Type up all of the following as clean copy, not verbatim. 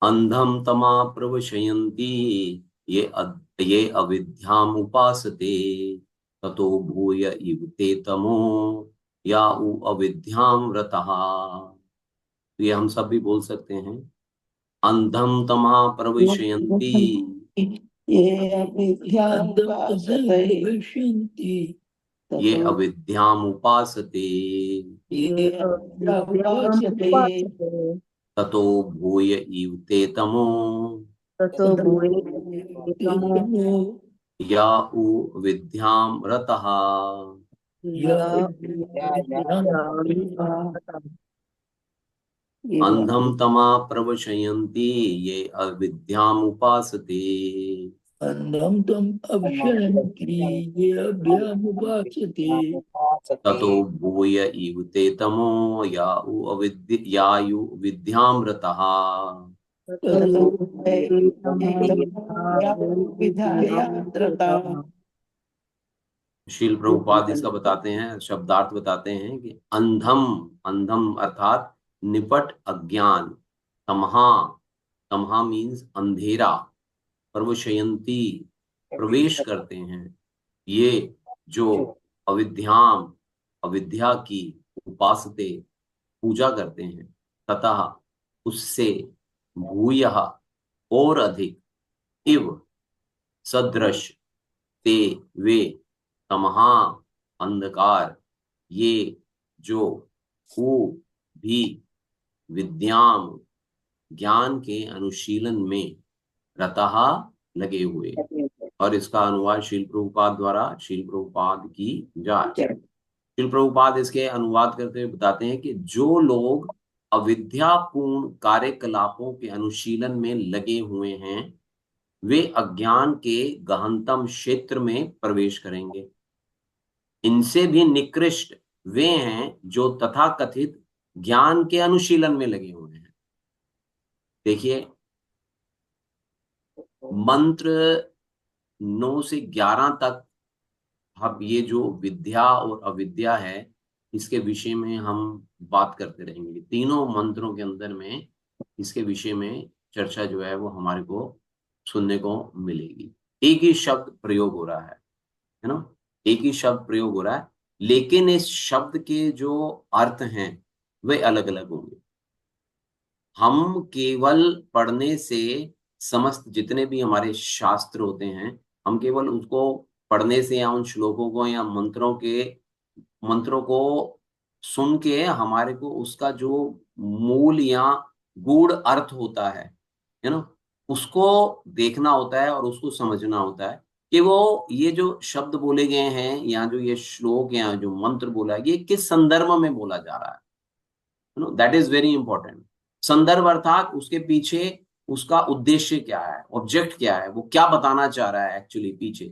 अंधम तमा प्रवशयन्ति ये अविद्याम उपासते ततो भूय इव ते तमो या उ अविद्याम रतः। तो ये हम सब भी बोल सकते हैं। अंधम तमा प्रविशयन्ति ये अभिध्यानपासते ये ततो अविद्याम उपासते ये अभिध्यानपासते ततो भूय इव ते तमो ततो भूय या उ विद्याम रतः। अंधम तमा प्रवशयन्ति ये अविद्याम उपासते अंधम तम अभिशयन्ति ये अभ्यामुपासते ततो भूय इव ते तमो या यु विद्याम रतः। ततो विधायात्रता। शील प्रभुपाद इसका बताते हैं, शब्दार्थ बताते हैं कि अंधम, अंधम अर्थात निपट अज्ञान, तमहा, तमहा मीन्स अंधेरा, प्रवशयंती प्रवेश करते हैं, ये जो अविद्याम अविद्या की उपासते पूजा करते हैं, ततः उससे भूयः और अधिक, इव सदृश, ते वे, तमहा अंधकार, ये जो को भी विद्याम ज्ञान के अनुशीलन में रतः लगे हुए। और इसका अनुवाद शील प्रभुपाद द्वारा शील प्रभुपाद की जांच। शील प्रभुपाद इसके अनुवाद करते हुए बताते हैं कि जो लोग अविद्यापूर्ण कार्यकलापों के अनुशीलन में लगे हुए हैं वे अज्ञान के गहनतम क्षेत्र में प्रवेश करेंगे। इनसे भी निकृष्ट वे हैं जो तथाकथित ज्ञान के अनुशीलन में लगे हुए हैं। देखिए, मंत्र 9 से 11 तक अब ये जो विद्या और अविद्या है इसके विषय में हम बात करते रहेंगे। तीनों मंत्रों के अंदर में इसके विषय में चर्चा जो है वो हमारे को सुनने को मिलेगी। एक ही शब्द प्रयोग हो रहा है ना, एक ही शब्द प्रयोग हो रहा है, लेकिन इस शब्द के जो अर्थ हैं वे अलग अलग होंगे। हम केवल पढ़ने से समस्त जितने भी हमारे शास्त्र होते हैं, हम केवल उसको पढ़ने से या उन श्लोकों को या मंत्रों को सुन के हमारे को उसका जो मूल या गूढ़ अर्थ होता है ना, उसको देखना होता है और उसको समझना होता है कि वो ये जो शब्द बोले गए हैं या जो ये श्लोक या जो मंत्र बोला है ये किस संदर्भ में बोला जा रहा है। That is very important. संदर्भ अर्थात उसके पीछे उसका उद्देश्य क्या है, ऑब्जेक्ट क्या है, वो क्या बताना चाह रहा है एक्चुअली। पीछे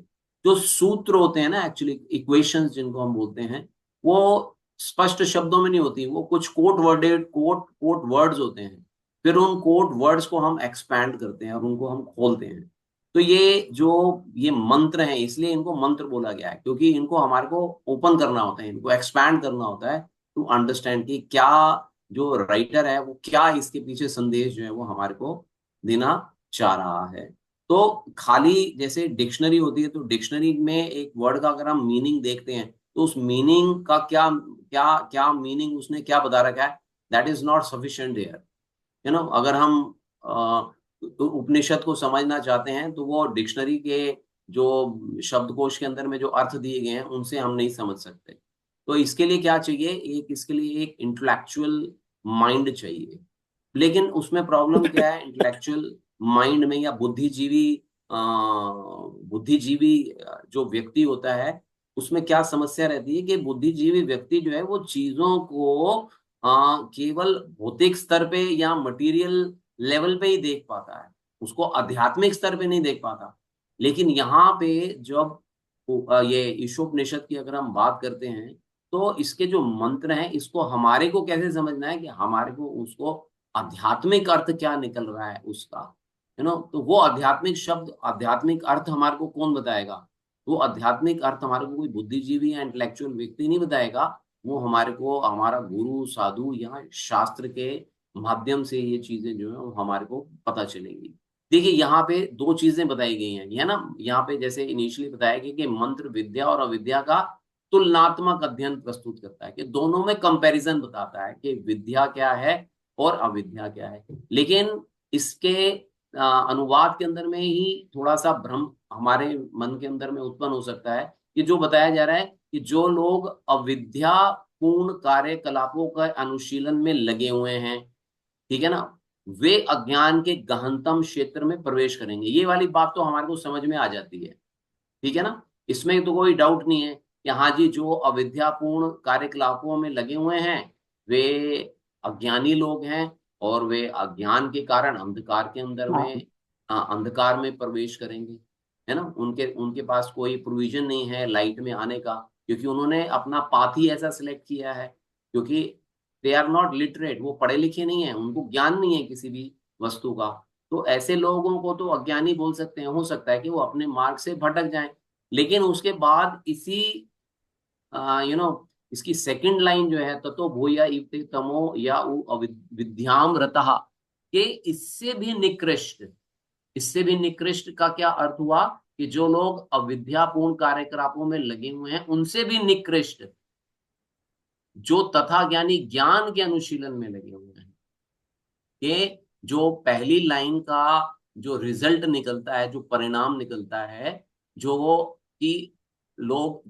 जो सूत्र होते हैं ना, एक्चुअली इक्वेशंस जिनको हम बोलते हैं, वो स्पष्ट शब्दों में नहीं होती, वो कुछ कोट वर्ड्स होते हैं। फिर उन कोट वर्ड्स को हम एक्सपैंड करते हैं और उनको हम खोलते हैं। तो ये मंत्र हैं, इसलिए इनको मंत्र बोला गया है, क्योंकि इनको हमारे को ओपन करना होता है, इनको एक्सपैंड करना होता है टू अंडरस्टैंड कि क्या जो राइटर है वो क्या इसके पीछे संदेश जो है वो हमारे को देना चाह रहा है। तो खाली जैसे डिक्शनरी होती है, तो डिक्शनरी में एक वर्ड का अगर हम मीनिंग देखते हैं तो उस मीनिंग का क्या क्या क्या मीनिंग उसने क्या बता रखा है, that is not sufficient there. अगर हम तो उपनिषद को समझना चाहते हैं तो वो डिक्शनरी के जो शब्दकोश के अंदर में जो अर्थ दिए गए हैं उनसे हम नहीं समझ सकते। तो इसके लिए क्या चाहिए, इसके लिए एक इंटेलेक्चुअल माइंड चाहिए। लेकिन उसमें प्रॉब्लम क्या है, इंटेलेक्चुअल माइंड में या बुद्धिजीवी जो व्यक्ति होता है उसमें क्या समस्या रहती है कि बुद्धिजीवी व्यक्ति जो है वो चीजों को केवल भौतिक स्तर पे या मटेरियल लेवल पे ही देख पाता है, उसको आध्यात्मिक स्तर पे नहीं देख पाता। लेकिन यहाँ पे जब ये ईशोपनिषद की अगर हम बात करते हैं तो इसके जो मंत्र हैं इसको हमारे को कैसे समझना है कि हमारे को उसको आध्यात्मिक अर्थ क्या निकल रहा है उसका, तो वो आध्यात्मिक शब्द आध्यात्मिक अर्थ हमारे को कौन बताएगा। वो आध्यात्मिक अर्थ हमारे को कोई बुद्धिजीवी या इंटेलेक्चुअल व्यक्ति नहीं बताएगा, वो हमारे को हमारा गुरु साधु या शास्त्र के माध्यम से ये चीजें जो है वो हमारे को पता चलेंगी। देखिए यहाँ पे दो चीजें बताई गई हैं, है ना। यहाँ पे जैसे इनिशियली बताया गया कि मंत्र विद्या और अविद्या का तुलनात्मक अध्ययन प्रस्तुत करता है, कि दोनों में कंपैरिजन बताता है कि विद्या क्या है और अविद्या क्या है। लेकिन इसके अनुवाद के अंदर में ही थोड़ा सा भ्रम हमारे मन के अंदर में उत्पन्न हो सकता है, कि जो बताया जा रहा है कि जो लोग अविद्या पूर्ण कार्यकलापों का अनुशीलन में लगे हुए हैं, ठीक है ना, वे अज्ञान के गहनतम क्षेत्र में प्रवेश करेंगे। ये वाली बात तो हमारे को समझ में आ जाती है, ठीक है ना। इसमें तो कोई डाउट नहीं है कि हाँ जी, जो अविद्यापूर्ण कार्यकलापों में लगे हुए हैं वे अज्ञानी लोग हैं, और वे अज्ञान के कारण अंधकार के अंदर में अंधकार में प्रवेश करेंगे, है ना। उनके उनके पास कोई प्रोविजन नहीं है लाइट में आने का, क्योंकि उन्होंने अपना पाथ ही ऐसा सिलेक्ट किया है। क्योंकि दे आर नॉट लिटरेट, वो पढ़े लिखे नहीं है, उनको ज्ञान नहीं है किसी भी वस्तु का। तो ऐसे लोगों को तो अज्ञानी बोल सकते हैं। हो सकता है कि वो अपने मार्ग से भटक जाएं। लेकिन उसके बाद इसी यू नो इसकी सेकंड लाइन जो है, ततो भूया इति तमो या उ विद्याम रतः, कि इससे भी निकृष्ट, इससे भी निकृष्ट का क्या अर्थ हुआ, कि जो लोग अविद्यापूर्ण कार्यकलापों में लगे हुए हैं उनसे भी निकृष्ट जो तथा ज्ञानी ज्ञान के अनुशीलन में लगे हुए हैं। कि जो पहली लाइन का जो रिजल्ट निकलता है, जो परिणाम निकलता है, जो कि लोग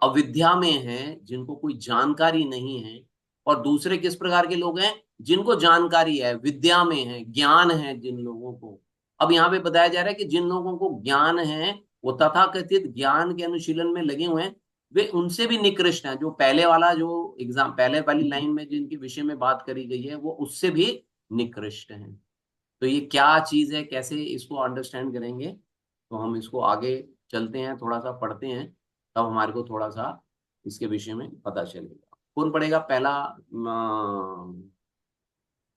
अविद्या में हैं, जिनको कोई जानकारी नहीं है, और दूसरे किस प्रकार के लोग हैं, जिनको जानकारी है, विद्या में है, ज्ञान है जिन लोगों को। अब यहाँ पे बताया जा रहा है कि जिन लोगों को ज्ञान है, वो तथाकथित ज्ञान के अनुशीलन में लगे हुए हैं, वे उनसे भी निकृष्ट हैं। जो पहले वाला जो एग्जाम, पहले वाली लाइन में जिनके विषय में बात करी गई है, वो उससे भी निकृष्ट हैं। तो ये क्या चीज है, कैसे इसको अंडरस्टैंड करेंगे, तो हम इसको आगे चलते हैं, थोड़ा सा पढ़ते हैं, तब हमारे को थोड़ा सा इसके विषय में पता चलेगा। कौन पढ़ेगा पहला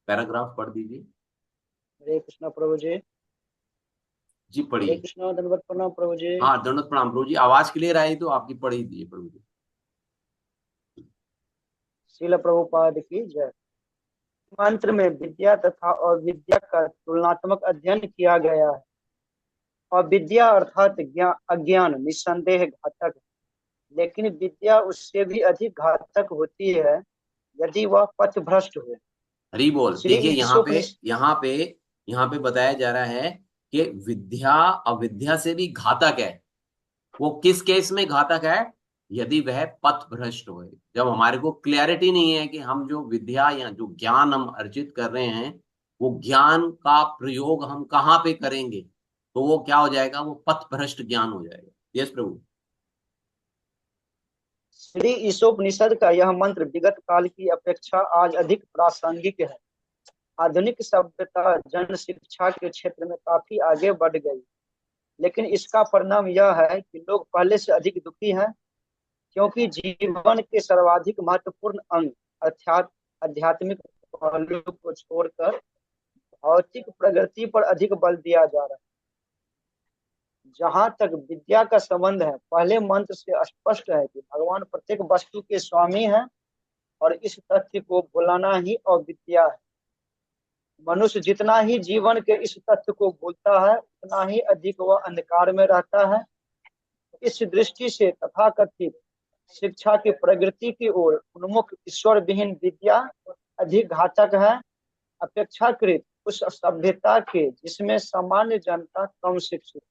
पैराग्राफ पढ़ दीजिए। हरे कृष्णा प्रभु जी। जी हरे पढ़िए। कृष्णा, दंडवत प्रणाम प्रभु जी। हाँ दंडवत प्रणाम प्रभु जी, आवाज क्लियर आई तो आपकी पढ़ी दीजिए प्रभु जी। श्रील प्रभुपाद की जय। मंत्र में विद्या तथा अविद्या का तुलनात्मक अध्ययन किया गया है। अविद्या अर्थात अज्ञान निस्संदेह घातक है, लेकिन विद्या उससे भी अधिक घातक होती है यदि वह पथभ्रष्ट हो। हरी बोल। श्री देखिए ईशोपनिषद। यहाँ पे बताया जा रहा है कि विद्या अविद्या से भी घातक है। वो किस केस में घातक है, यदि वह पथ भ्रष्ट हो। जब हमारे को क्लैरिटी नहीं है कि हम जो विद्या या जो ज्ञान हम अर्जित कर रहे हैं, वो ज्ञान का प्रयोग हम कहाँ पे करेंगे, तो वो क्या हो जाएगा, वो पथ भ्रष्ट ज्ञान हो जाएगा। यस प्रभु। श्री ईशोपनिषद का यह मंत्र विगत काल की अपेक्षा आज अधिक प्रासंगिक है। आधुनिक सभ्यता जन शिक्षा के क्षेत्र में काफी आगे बढ़ गई, लेकिन इसका परिणाम यह है कि लोग पहले से अधिक दुखी हैं, क्योंकि जीवन के सर्वाधिक महत्वपूर्ण अंग अर्थात आध्यात्मिक पहलू को छोड़कर भौतिक प्रगति पर अधिक बल दिया जा रहा है। जहां तक विद्या का संबंध है, पहले मंत्र से स्पष्ट है कि भगवान प्रत्येक वस्तु के स्वामी हैं, और इस तथ्य को भुलाना ही अविद्या है। मनुष्य जितना ही जीवन के इस तथ्य को भूलता है, उतना ही अधिक वह अंधकार में रहता है। इस दृष्टि से तथाकथित शिक्षा की प्रगति की ओर उन्मुख ईश्वर विहीन विद्या अधिक घातक है, अपेक्षाकृत उस सभ्यता के जिसमें सामान्य जनता कम शिक्षित।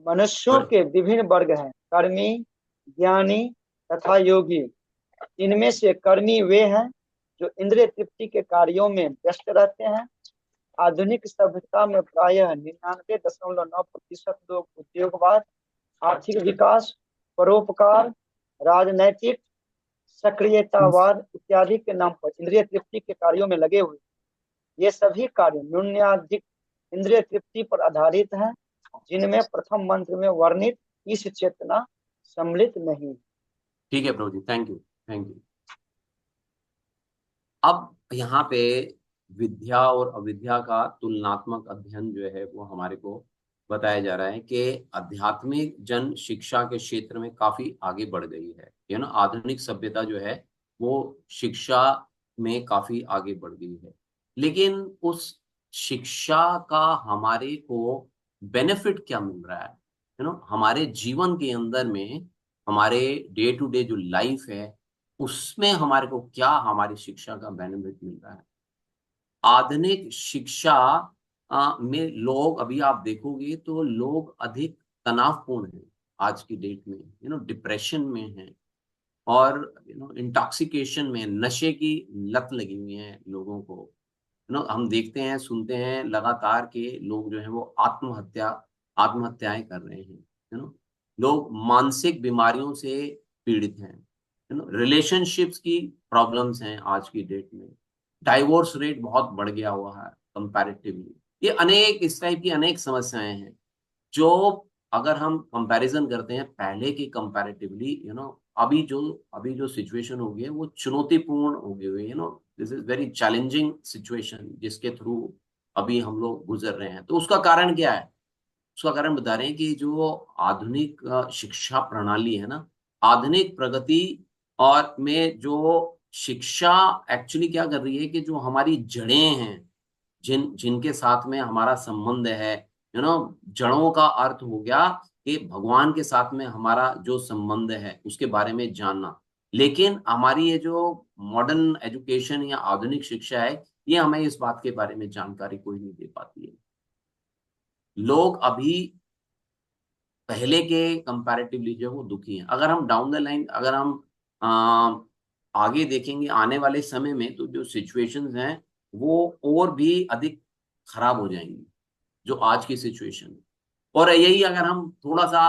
मनुष्यों के विभिन्न वर्ग हैं, कर्मी, ज्ञानी तथा योगी। इनमें से कर्मी वे हैं जो इंद्रिय तृप्ति के कार्यों में व्यस्त रहते हैं। आधुनिक सभ्यता में प्रायः 99.9% लोग उद्योगवाद, आर्थिक विकास, परोपकार, राजनैतिक सक्रियतावाद इत्यादि के नाम पर इंद्रिय तृप्ति के कार्यों में लगे हुए। ये सभी कार्य न्यूनाधिक इंद्रिय तृप्ति पर आधारित हैं, जिनमें प्रथम मंत्र में वर्णित इस चेतना सम्मिलित नहीं। ठीक है प्रभु जी, थैंक यू थैंक यू। अब यहाँ पे विद्या और अविद्या का तुलनात्मक अध्ययन जो है वो हमारे को बताया जा रहा है कि आध्यात्मिक जन शिक्षा के क्षेत्र में काफी आगे बढ़ गई है। आधुनिक सभ्यता जो है वो शिक्षा में काफी आगे बढ़ गई है। लेकिन उस शिक्षा का हमारे को बेनिफिट क्या मिल रहा है, हमारे जीवन के अंदर में, हमारे डे टू डे जो लाइफ है उसमें हमारे को क्या हमारी शिक्षा का बेनिफिट मिल रहा है। आधुनिक शिक्षा में लोग, अभी आप देखोगे तो लोग अधिक तनावपूर्ण हैं आज की डेट में, डिप्रेशन में है, और इंटॉक्सिकेशन में, नशे की लत लगी हुई है लोगों को। हम देखते हैं, सुनते हैं लगातार के लोग जो है वो आत्महत्याएं कर रहे हैं। लोग मानसिक बीमारियों से पीड़ित हैं। रिलेशनशिप्स की प्रॉब्लम्स हैं आज की डेट में। डाइवोर्स रेट बहुत बढ़ गया हुआ है कंपैरेटिवली। ये अनेक इस टाइप की अनेक समस्याएं हैं जो, अगर हम कंपैरिजन करते हैं पहले के कंपैरेटिवली, अभी जो सिचुएशन हो गई है वो चुनौतीपूर्ण हो गई हुई है। This is very challenging situation जिसके थ्रू अभी हम लोग गुजर रहे हैं। तो उसका कारण क्या है? उसका कारण बता रहे हैं कि जो आधुनिक शिक्षा प्रणाली है ना, आधुनिक प्रगति और में जो शिक्षा एक्चुअली क्या कर रही है कि जो हमारी जड़ें हैं, जिनके साथ में हमारा संबंध है, जड़ों का अर्थ हो गया कि भगवान के साथ में हमारा जो संबंध है उसके बारे में जानना। लेकिन हमारी ये जो मॉडर्न एजुकेशन या आधुनिक शिक्षा है, ये हमें इस बात के बारे में जानकारी कोई नहीं दे पाती है। लोग अभी पहले के कंपैरेटिवली जो है वो दुखी हैं। अगर हम डाउन द लाइन, अगर हम आगे देखेंगे आने वाले समय में, तो जो सिचुएशंस हैं वो और भी अधिक खराब हो जाएंगी जो आज की सिचुएशन है। और यही अगर हम थोड़ा सा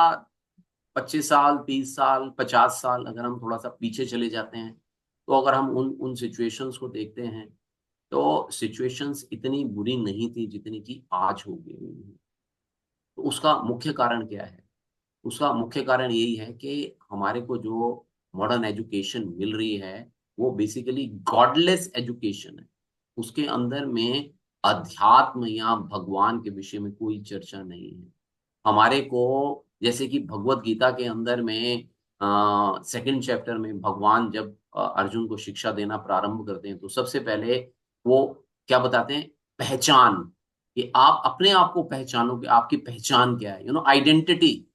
25 साल, 30 साल, 50 साल अगर हम थोड़ा सा पीछे चले जाते हैं, तो अगर हम उन उन सिचुएशंस को देखते हैं तो सिचुएशंस इतनी बुरी नहीं थी जितनी की आज हो गई हैं। तो उसका मुख्य कारण क्या है? उसका मुख्य कारण यही है कि हमारे को जो मॉडर्न एजुकेशन मिल रही है वो बेसिकली गॉडलेस एजुकेशन है। उसके अंदर में अध्यात्म या भगवान के विषय में कोई चर्चा नहीं है। हमारे को, जैसे कि भगवत गीता के अंदर में सेकंड चैप्टर में भगवान जब अर्जुन को शिक्षा देना प्रारंभ करते हैं तो सबसे पहले वो क्या बताते हैं? पहचान, कि आप अपने आप को पहचानो कि आपकी पहचान क्या है, आइडेंटिटी।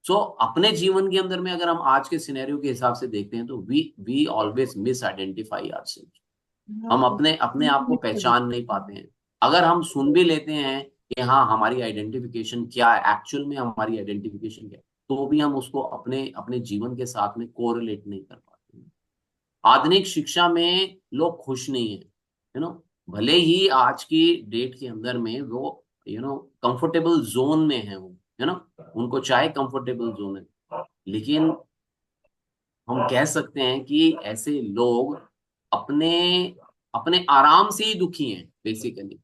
सो अपने जीवन के अंदर में अगर हम आज के सिनेरियो के हिसाब से देखते हैं तो we always misidentify ourselves. हम अपने अपने आप को पहचान नहीं पाते हैं। अगर हम सुन भी लेते हैं कि हाँ हमारी आइडेंटिफिकेशन क्या है, एक्चुअल में हमारी आइडेंटिफिकेशन क्या है, तो भी हम उसको अपने अपने जीवन के साथ में कोरिलेट नहीं कर पाते हैं। आधुनिक शिक्षा में लोग खुश नहीं है, भले ही आज की डेट के अंदर में वो कंफर्टेबल जोन में है, वो उनको चाहे कंफर्टेबल जोन है, लेकिन हम कह सकते हैं कि ऐसे लोग अपने अपने आराम से ही दुखी हैं बेसिकली,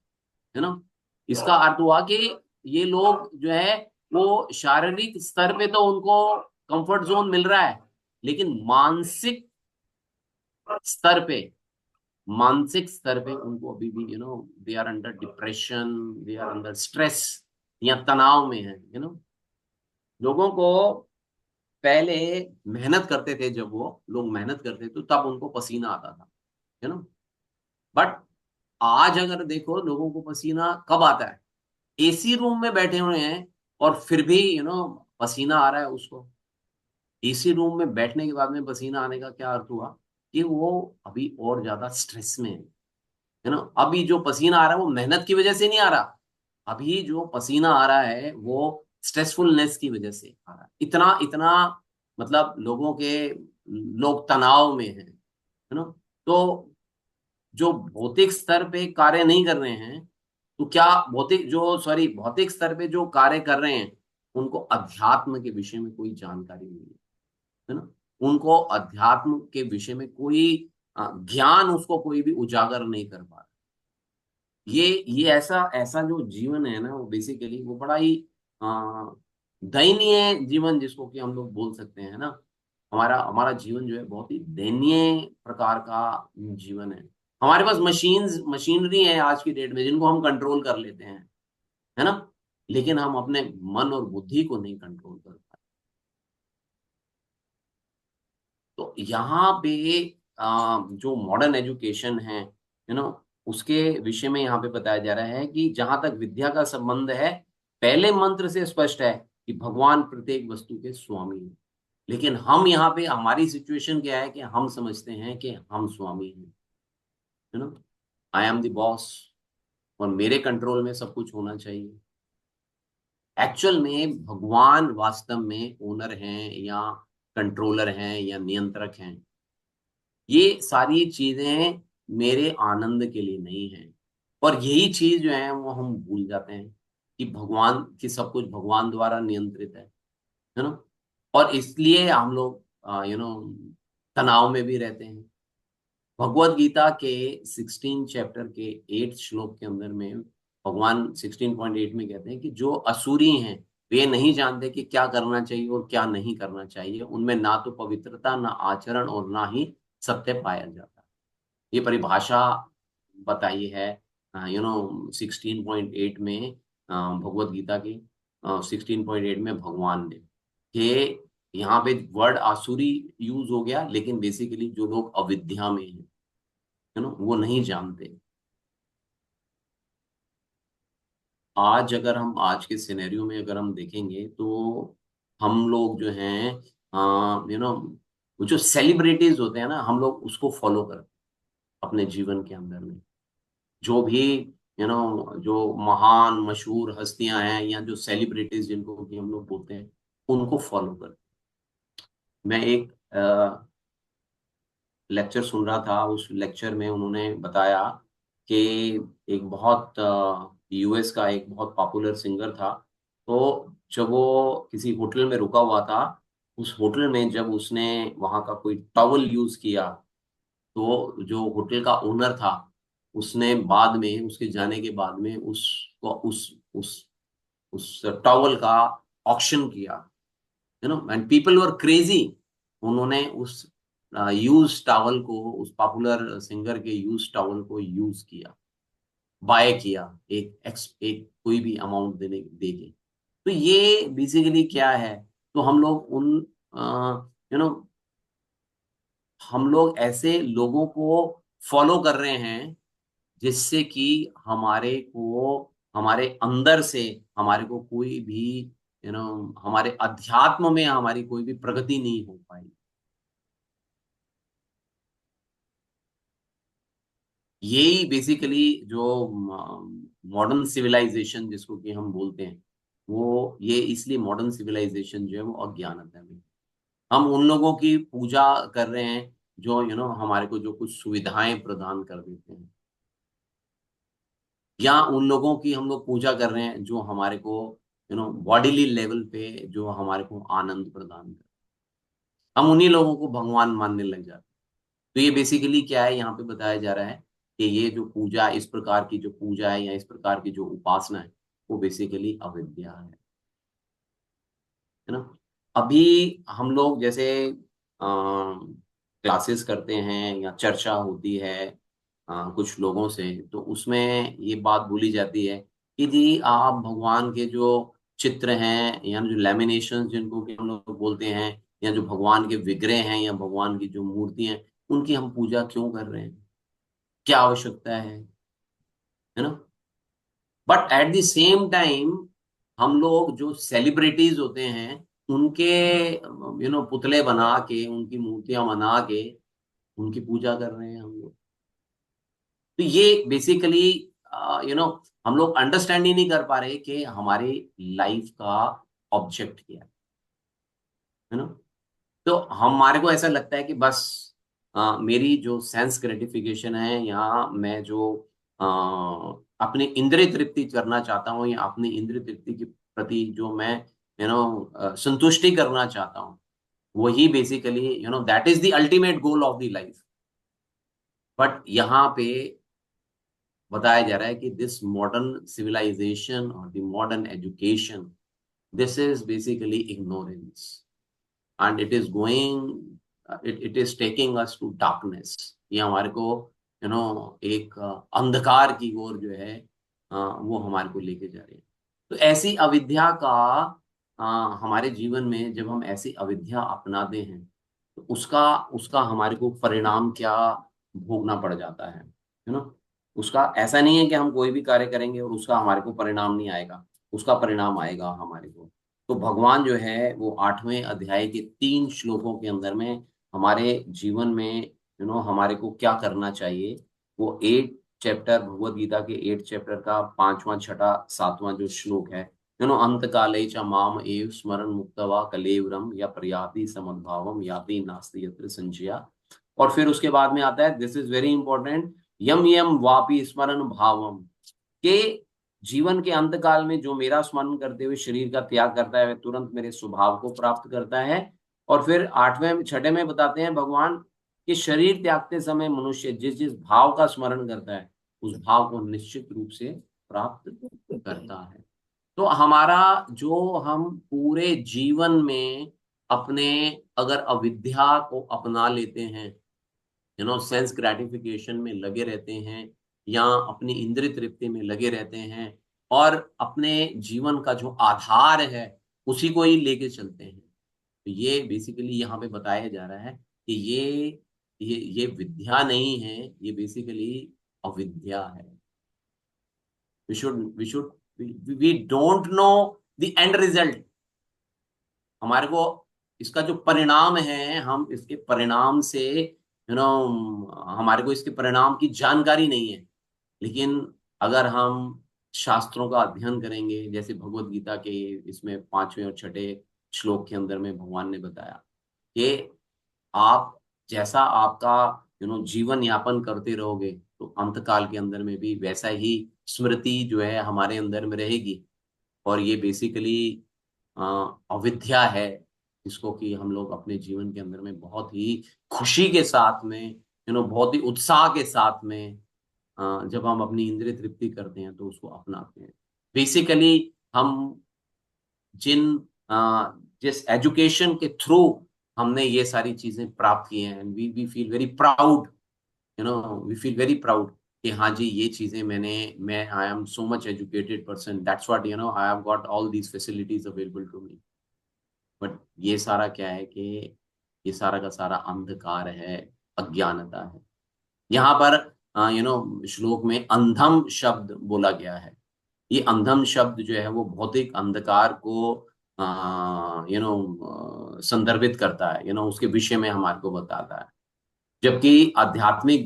है ना। इसका अर्थ हुआ कि ये लोग जो है वो शारीरिक स्तर पे तो उनको कंफर्ट जोन मिल रहा है, लेकिन स्तर पे मानसिक स्तर पे उनको अभी भी they are under depression, they are under stress या तनाव में है। लोगों को पहले मेहनत करते थे, जब वो लोग मेहनत करते थे तो तब उनको पसीना आता था, है ना। बट आज अगर देखो लोगों को पसीना कब आता है? एसी रूम में बैठे हुए हैं और फिर भी पसीना आ रहा है उसको। एसी रूम में बैठने के बाद में पसीना आने का क्या अर्थ हुआ? कि वो अभी और ज्यादा स्ट्रेस में है ना। अभी जो पसीना आ रहा है वो मेहनत की वजह से नहीं आ रहा, अभी जो पसीना आ रहा है वो स्ट्रेसफुलनेस की वजह से आ रहा है। इतना इतना मतलब लोग तनाव में है ना। तो जो भौतिक स्तर पे कार्य नहीं कर रहे हैं, तो क्या भौतिक स्तर पे जो कार्य कर रहे हैं उनको अध्यात्म के विषय में कोई जानकारी नहीं है ना। उनको अध्यात्म के विषय में कोई ज्ञान उसको कोई भी उजागर नहीं कर पा रहा। ये ऐसा ऐसा जो जीवन है ना, वो बेसिकली वो बड़ा ही अ, दयनीय जीवन जिसको कि हम लोग बोल सकते हैं ना। हमारा हमारा जीवन जो है बहुत ही दयनीय प्रकार का जीवन है। हमारे पास मशीनरी है आज की डेट में जिनको हम कंट्रोल कर लेते हैं, है ना। लेकिन हम अपने मन और बुद्धि को नहीं कंट्रोल कर पाते। तो यहाँ पे जो मॉडर्न एजुकेशन है उसके विषय में यहाँ पे बताया जा रहा है कि जहां तक विद्या का संबंध है, पहले मंत्र से स्पष्ट है कि भगवान प्रत्येक वस्तु के स्वामी हैं। लेकिन हम यहाँ पे, हमारी सिचुएशन क्या है कि हम समझते हैं कि हम स्वामी हैं, आई एम द बॉस और मेरे कंट्रोल में सब कुछ होना चाहिए। एक्चुअल में भगवान वास्तव में ओनर हैं या कंट्रोलर हैं या नियंत्रक हैं। ये सारी चीजें मेरे आनंद के लिए नहीं है। और यही चीज जो है वो हम भूल जाते हैं कि भगवान की सब कुछ भगवान द्वारा नियंत्रित है ना। और इसलिए हम लोग तनाव में भी रहते हैं। भगवत गीता के 16 चैप्टर के 8 श्लोक के अंदर में भगवान 16.8 में कहते हैं कि जो असुरी हैं वे नहीं जानते कि क्या करना चाहिए और क्या नहीं करना चाहिए। उनमें ना तो पवित्रता, ना आचरण और ना ही सत्य पाया जाता। ये परिभाषा बताई है 16.8 में, भगवत गीता की 16.8 में भगवान ने, कि यहाँ पे वर्ड आसुरी यूज हो गया, लेकिन बेसिकली जो लोग अविद्या में हैं वो नहीं जानते। आज अगर हम आज के सिनेरियो में अगर हम देखेंगे तो हम लोग जो हैं वो जो सेलिब्रिटीज होते हैं ना, हम लोग उसको फॉलो करते हैं अपने जीवन के अंदर में। जो भी जो महान मशहूर हस्तियां हैं या जो सेलिब्रिटीज जिनको कि हम लोग बोलते हैं, उनको फॉलो करते हैं। मैं एक लेक्चर सुन रहा था, उस लेक्चर में उन्होंने बताया कि एक बहुत यूएस का एक बहुत पॉपुलर सिंगर था। तो जब वो किसी होटल में रुका हुआ था, उस होटल में जब उसने वहां का कोई टॉवल यूज किया, तो जो होटल का ओनर था उसने बाद में, उसके जाने के बाद में उसको उस टॉवल का ऑक्शन किया, एंड पीपल वर क्रेजी। उन्होंने उस यूज टॉवल को, उस पॉपुलर सिंगर के यूज टॉवल को यूज किया, बाय किया, एक कोई भी अमाउंट देने दे के। तो ये बेसिकली क्या है? तो हम लोग उन यू नो हम लोग ऐसे लोगों को फॉलो कर रहे हैं जिससे कि हमारे अंदर से हमारे को कोई भी हमारे अध्यात्म में हमारी कोई भी प्रगति नहीं हो पाई। यही बेसिकली जो मॉडर्न सिविलाइजेशन जिसको कि हम बोलते हैं, वो ये इसलिए मॉडर्न सिविलाइजेशन जो है वो अज्ञानता में, हम उन लोगों की पूजा कर रहे हैं जो हमारे को जो कुछ सुविधाएं प्रदान कर देते हैं, या उन लोगों की हम लोग पूजा कर रहे हैं जो हमारे को बॉडीली लेवल पे जो हमारे को आनंद प्रदान कर, हम उन्हीं लोगों को भगवान मानने लग जाते हैं। तो ये बेसिकली क्या है, यहाँ पे बताया जा रहा है कि ये जो पूजा, इस प्रकार की जो पूजा है या इस प्रकार की जो उपासना है, वो बेसिकली अविद्या है ना। अभी हम लोग जैसे क्लासेस करते हैं या चर्चा होती है कुछ लोगों से, तो उसमें ये बात बोली जाती है कि जी आप भगवान के जो चित्र हैं या जो लेमिनेशन जिनको कि हम लोग बोलते हैं, या जो भगवान के विग्रह हैं या भगवान की जो मूर्तियां हैं, उनकी हम पूजा क्यों कर रहे हैं, क्या आवश्यकता है ना। But at the same time हम लोग जो सेलिब्रिटीज होते हैं उनके पुतले बना के, उनकी मूर्तियां बना के उनकी पूजा कर रहे हैं हम लोग। तो ये बेसिकली यू नो हम लोग अंडरस्टैंड ही नहीं कर पा रहे कि हमारी लाइफ का ऑब्जेक्ट क्या है ना। तो हमारे को ऐसा लगता है कि बस मेरी जो सेंस ग्रेटिफिकेशन है, या मैं जो अपनी इंद्रिय तृप्ति करना चाहता हूँ, या अपनी इंद्रिय तृप्ति के प्रति जो मैं संतुष्टि करना चाहता हूँ, वही basically that is the ultimate goal of the life. But यहाँ पे बताया जा रहा है कि दिस मॉडर्न सिविलाइजेशन और the modern education, this is basically ignorance and it is going, it is taking us to darkness. ये हमारे को एक अंधकार की ओर जो है वो हमारे को लेके जा रही है। तो ऐसी अविद्या का हमारे जीवन में जब हम ऐसी अविद्या अपनाते हैं, तो उसका उसका हमारे को परिणाम क्या भोगना पड़ जाता है ना। उसका ऐसा नहीं है कि हम कोई भी कार्य करेंगे और उसका हमारे को परिणाम नहीं आएगा, उसका परिणाम आएगा हमारे को। तो भगवान जो है वो 8वें अध्याय के 3 श्लोकों के अंदर में हमारे जीवन में हमारे को क्या करना चाहिए, वो 8 चैप्टर भगवत गीता के 8 चैप्टर का 5वां 6ठा 7वां जो श्लोक है, अंत काले च माम एव स्मरण मुक्तवा कलेवरम या प्रयाति समद्भावम याति नास्ति यत्र संशया। और फिर उसके बाद में आता है, दिस इज वेरी इंपॉर्टेंट, यम यम वापि स्मरण भावम, के जीवन के अंत काल में जो मेरा स्मरण करते हुए शरीर का त्याग करता है वह तुरंत मेरे स्वभाव को प्राप्त करता है। और फिर 8वें 6ठे में बताते हैं भगवान कि शरीर त्यागते समय मनुष्य जिस जिस भाव का स्मरण करता है उस भाव को निश्चित रूप से प्राप्त करता है। तो हमारा जो हम पूरे जीवन में अपने अगर अविद्या को अपना लेते हैं, सेंस ग्रेटिफिकेशन में लगे रहते हैं या अपनी इंद्रिय तृप्ति में लगे रहते हैं और अपने जीवन का जो आधार है उसी को ही लेके चलते हैं, तो ये बेसिकली यहाँ पे बताया जा रहा है कि ये विद्या नहीं है, ये बेसिकली अविद्या है। We should we don't know the end result. हमारे को इसका जो परिणाम है, हम इसके परिणाम से हमारे को इसके परिणाम की जानकारी नहीं है। लेकिन अगर हम शास्त्रों का अध्ययन करेंगे, जैसे भगवत गीता के इसमें 5वें और 6ठे श्लोक के अंदर में भगवान ने बताया कि आप जैसा आपका जीवन यापन करते रहोगे तो अंतकाल के अंदर में भी वैसा ही स्मृति जो है हमारे अंदर में रहेगी। और ये बेसिकली अविद्या है, जिसको कि हम लोग अपने जीवन के अंदर में बहुत ही खुशी के साथ में बहुत ही उत्साह के साथ में जब हम अपनी इंद्रिय तृप्ति करते हैं तो उसको अपनाते हैं। बेसिकली हम जिन जिस एजुकेशन के थ्रू हमने ये सारी चीजें प्राप्त की हैं, we feel very proud, we feel very proud कि हाँ जी ये चीजें मैं I am so much educated person, that's what I have got all these facilities available to me. But ये सारा क्या है कि ये सारा का सारा अंधकार है, अज्ञानता है। यहाँ पर श्लोक में अंधम शब्द बोला गया है। ये अंधम शब्द जो है वो भौतिक अंधकार को संदर्भित करता है, उसके विषय में हमारे को बताता है। जबकि आध्यात्मिक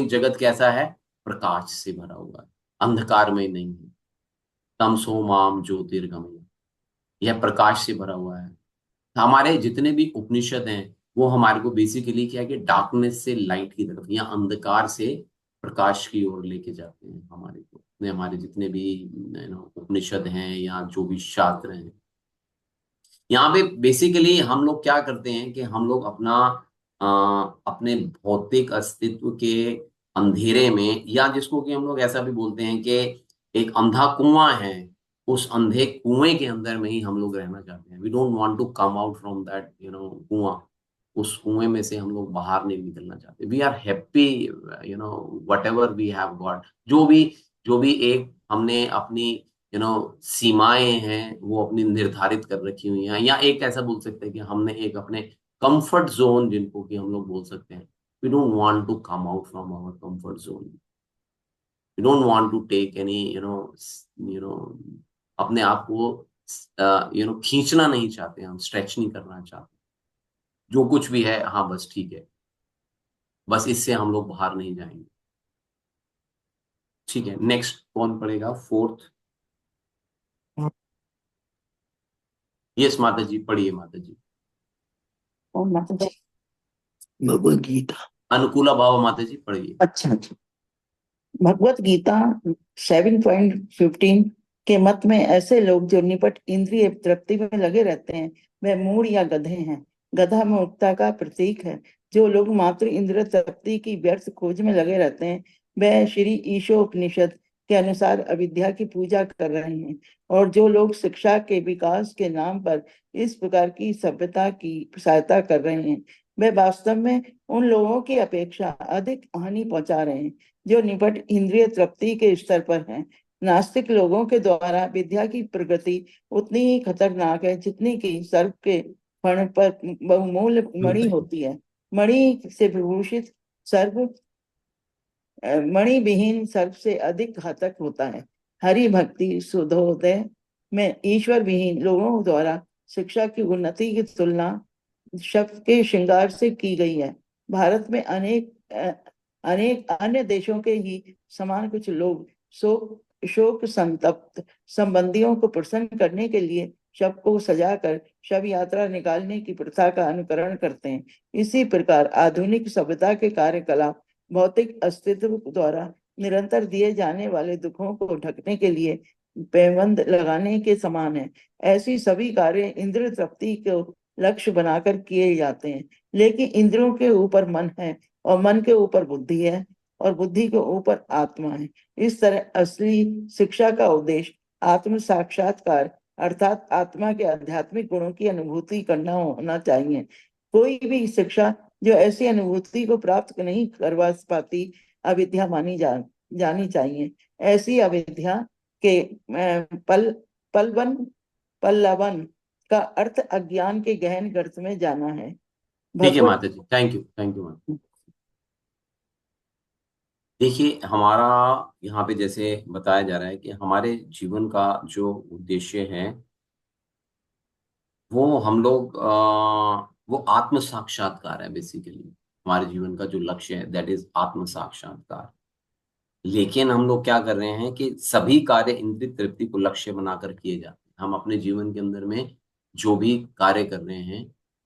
जगत कैसा है, प्रकाश से भरा हुआ है, अंधकार में नहीं है। तमसो माम ज्योतिर्गमय, यह प्रकाश से भरा हुआ है। हमारे जितने भी उपनिषद हैं वो हमारे को बेसिकली क्या है कि डार्कनेस से लाइट की तरफ या अंधकार से प्रकाश की ओर लेके जाते हैं हमारे को। हमारे जितने भी उपनिषद हैं या जो भी शास्त्र हैं, यहाँ पे बेसिकली हम लोग क्या करते हैं कि हम लोग अपने भौतिक अस्तित्व के अंधेरे में, या जिसको कि हम लोग ऐसा भी बोलते हैं कि एक अंधा कुआं है, उस अंधे कुएं के अंदर में ही हम लोग रहना चाहते हैं। We don't want to come out from that कुआं। उस कुएं में से हम लोग बाहर नहीं निकलना चाहते। We are happy whatever we have got, जो भी एक हमने अपनी सीमाएं हैं वो अपनी निर्धारित कर रखी हुई हैं, या एक ऐसा बोल सकते हैं कि हमने एक अपने कंफर्ट जोन, जिनको कि हम लोग बोल सकते हैं, we don't want to come out from our comfort zone. We don't want to take any अपने आप को खींचना नहीं चाहते, हम स्ट्रेच नहीं करना चाहते। जो कुछ भी है हाँ बस ठीक है, बस इससे हम लोग बाहर नहीं जाएंगे। ठीक है, नेक्स्ट कौन पढ़ेगा? 4th। यस माता जी, पढ़िए माता जी। माता जी भगवत गीता अनुकूला भाव माता जी पढ़िए। अच्छा अच्छा। भगवत गीता 7.15 के मत में ऐसे लोग जो निपट इंद्रिय तृप्ति में लगे रहते हैं वे मूढ़ या गधे हैं। गधा मूर्खता का प्रतीक है। जो लोग मात्र इंद्रिय तृप्ति की व्यर्थ खोज में लगे रहते हैं वे श्री ईशोपनिषद के अनुसार अविद्या की पूजा कर रहे हैं। और जो लोग शिक्षा के विकास के नाम पर इस प्रकार की सभ्यता की सहायता कर रहे हैं वे वास्तव में उन लोगों की अपेक्षा अधिक हानि पहुंचा रहे हैं जो निपट इंद्रिय तृप्ति के स्तर पर हैं। नास्तिक लोगों के द्वारा विद्या की प्रगति उतनी ही खतरनाक है जितनी कि सर्प के फण पर बहुमूल्य मणि होती है। मणि से विभूषित सर्व मणि विहीन सर्प से अधिक घातक होता है। हरि भक्ति सुधोदय में ईश्वर विहीन लोगों द्वारा शिक्षा की उन्नति की तुलना शब्द के श्रृंगार से की गई है। भारत में अनेक अन्य देशों के ही समान कुछ लोग शोक संतप्त संबंधियों को प्रसन्न करने के लिए शव को सजाकर शव यात्रा निकालने की प्रथा का अनुकरण करते हैं। इसी प्रकार आधुनिक सभ्यता के कार्यकलाप भौतिक अस्तित्व द्वारा निरंतर दिए जाने वाले दुखों को ढकने के लिए पैबंद लगाने के समान है। ऐसी सभी कार्य इंद्र तृप्ति को लक्ष्य बनाकर किए जाते हैं। लेकिन इंद्रियों के ऊपर मन है और मन के ऊपर बुद्धि है और बुद्धि के ऊपर आत्मा है। इस तरह असली शिक्षा का उद्देश्य आत्म साक्षात्कार अर्थात आत्मा के आध्यात्मिक गुणों की अनुभूति करना होना चाहिए। कोई भी शिक्षा जो ऐसी अनुभूति को प्राप्त नहीं करवा पाती अविद्या जानी चाहिए। ऐसी अविद्या के पल्लवन का अर्थ अज्ञान के गहन गर्त में जाना है। ठीक है भगवत माता जी, थैंक यू माता। देखिए, हमारा यहाँ पे जैसे बताया जा रहा है कि हमारे जीवन का जो उद्देश्य है वो हम लोग वो आत्म साक्षात्कार है। बेसिकली हमारे जीवन का जो लक्ष्य है दैट इज आत्म साक्षात्कार। लेकिन हम लोग क्या कर रहे हैं कि सभी कार्य इंद्रिय तृप्ति को लक्ष्य बनाकर किए जाते हैं। हम अपने जीवन के अंदर में जो भी कार्य कर रहे हैं